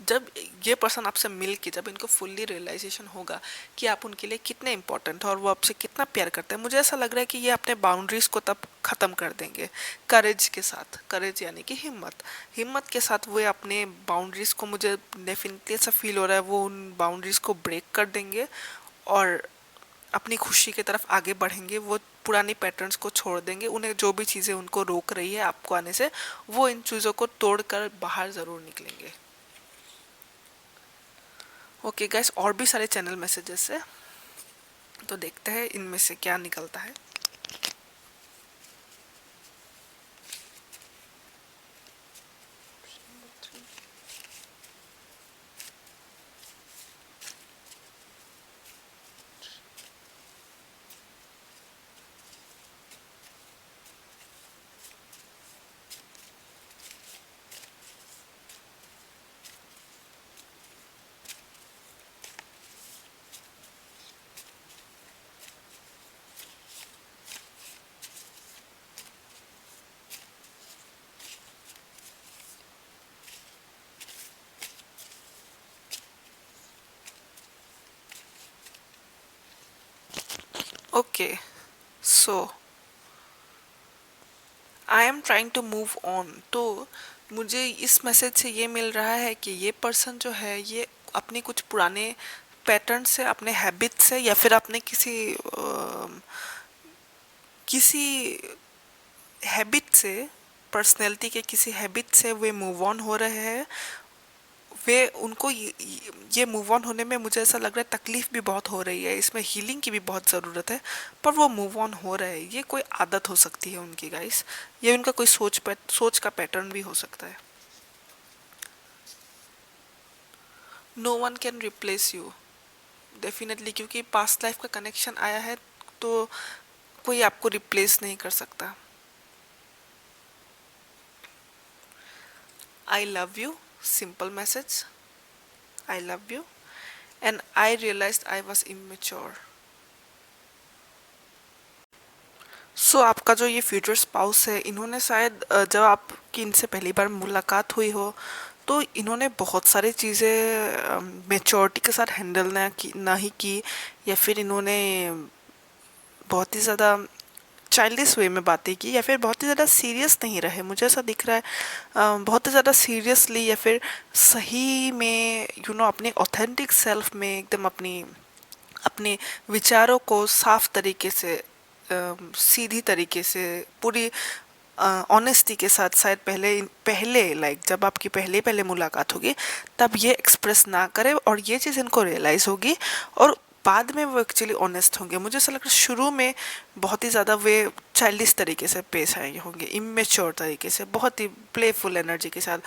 जब ये पर्सन आपसे मिल के, जब इनको फुल्ली रियलाइजेशन होगा कि आप उनके लिए कितने इंपॉर्टेंट हो और वो आपसे कितना प्यार करते हैं, मुझे ऐसा लग रहा है कि ये अपने बाउंड्रीज को तब ख़त्म कर देंगे करेज के साथ। करेज यानी कि हिम्मत, हिम्मत के साथ वो अपने बाउंड्रीज को, मुझे डेफिनेटली ऐसा फील हो रहा है, वो उन बाउंड्रीज को ब्रेक कर देंगे और अपनी खुशी की तरफ आगे बढ़ेंगे। वो पुरानी पैटर्न्स को छोड़ देंगे, उन्हें जो भी चीज़ें उनको रोक रही है आपको आने से, वो इन चीज़ों को तोड़कर बाहर ज़रूर निकलेंगे। ओके गाइस, और भी सारे चैनल मैसेजेस है, तो देखते हैं इनमें से क्या निकलता है। Okay, so I am trying to move on. तो मुझे इस मैसेज से ये मिल रहा है कि ये पर्सन जो है ये अपने कुछ पुराने पैटर्न से, अपने हैबिट से, या फिर अपने किसी हैबिट से, पर्सनैलिटी के किसी हैबिट से वे मूव ऑन हो रहे हैं। वे उनको ये मूव ऑन होने में मुझे ऐसा लग रहा है तकलीफ भी बहुत हो रही है, इसमें हीलिंग की भी बहुत ज़रूरत है, पर वो मूव ऑन हो रहे हैं। ये कोई आदत हो सकती है उनकी गाइस, ये उनका कोई सोच का पैटर्न भी हो सकता है। No one can replace you, definitely, क्योंकि पास्ट लाइफ का कनेक्शन आया है, तो कोई आपको रिप्लेस नहीं कर सकता। I love you, simple message, I love you, and I realised I was immature. So आपका जो ये फ्यूचर स्पाउस है, इन्होंने शायद जब आपकी इनसे पहली बार मुलाकात हुई हो तो इन्होंने बहुत सारी चीज़ें मेच्योरिटी के साथ हैंडल ना ही की, या फिर इन्होंने बहुत ही ज़्यादा चाइल्डिश वे में बातें की, या फिर बहुत ही ज़्यादा सीरियस नहीं रहे। मुझे ऐसा दिख रहा है बहुत ही ज़्यादा सीरियसली, या फिर सही में अपने ऑथेंटिक सेल्फ में एकदम अपनी अपने विचारों को साफ तरीके से, सीधी तरीके से, पूरी ऑनेस्टी के साथ, शायद पहले पहले लाइक जब आपकी पहले पहले मुलाकात होगी तब ये एक्सप्रेस ना करे, और ये चीज़ इनको रियलाइज़ होगी, और बाद में वो एक्चुअली ऑनेस्ट होंगे। मुझे ऐसा लग रहा है शुरू में बहुत ही ज़्यादा वे चाइल्डिश तरीके से पेश आए होंगे, इमेच्योर तरीके से, बहुत ही प्लेफुल एनर्जी के साथ,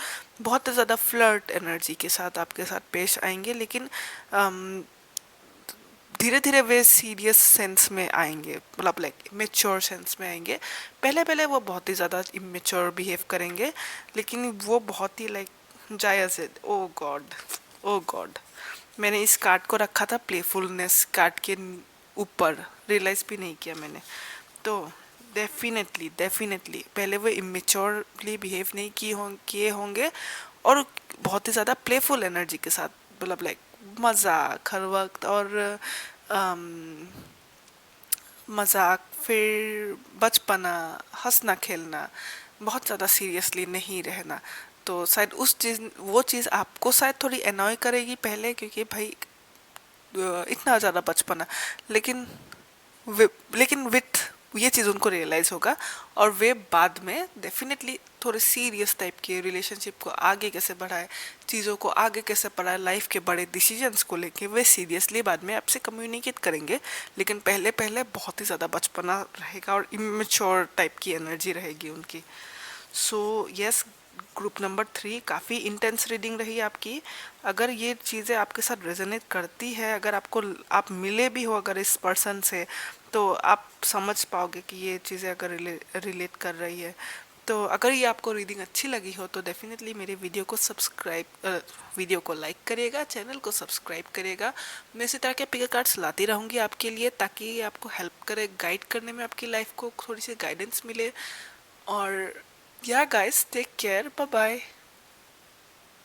बहुत ही ज़्यादा फ्लर्ट एनर्जी के साथ आपके साथ पेश आएंगे, लेकिन धीरे धीरे वे सीरियस सेंस में आएंगे, मतलब लाइक मेच्योर सेंस में आएंगे। पहले पहले वो बहुत ही ज़्यादा इमेच्योर बिहेव करेंगे, लेकिन वो बहुत ही लाइक जायज़ है। ओ गॉड, ओ गॉड, मैंने इस कार्ड को रखा था प्लेफुलनेस कार्ड के ऊपर, रियलाइज़ भी नहीं किया मैंने। तो डेफिनेटली डेफिनेटली पहले वो इमेच्योरली बिहेव नहीं किए होंगे, और बहुत ही ज़्यादा प्लेफुल एनर्जी के साथ, मतलब लाइक मजाक हर वक्त, और मजाक, फिर बचपना, हंसना खेलना, बहुत ज़्यादा सीरियसली नहीं रहना। तो शायद वो चीज़ आपको शायद थोड़ी एनॉय करेगी पहले, क्योंकि भाई इतना ज़्यादा बचपना, लेकिन लेकिन विथ ये चीज़ उनको रियलाइज़ होगा, और वे बाद में डेफिनेटली थोड़े सीरियस टाइप के रिलेशनशिप को आगे कैसे बढ़ाए, चीज़ों को आगे कैसे बढ़ाए, लाइफ के बड़े डिसीजंस को लेके वे सीरियसली बाद में आपसे कम्युनिकेट करेंगे, लेकिन पहले पहले बहुत ही ज़्यादा बचपना रहेगा और इमेच्योर टाइप की एनर्जी रहेगी उनकी। सो यस, ग्रुप नंबर 3 काफ़ी इंटेंस रीडिंग रही आपकी। अगर ये चीज़ें आपके साथ रेजोनेट करती है, अगर आप मिले भी हो अगर इस पर्सन से, तो आप समझ पाओगे कि ये चीज़ें अगर रिलेट कर रही है। तो अगर ये आपको रीडिंग अच्छी लगी हो तो डेफिनेटली मेरे वीडियो को लाइक करिएगा, चैनल को सब्सक्राइब करिएगा। मैं इसी तरह के पिक कार्ड्स लाती रहूँगी आपके लिए, ताकि ये आपको हेल्प करे, गाइड करने में, आपकी लाइफ को थोड़ी सी गाइडेंस मिले। और yeah guys, take care, bye bye।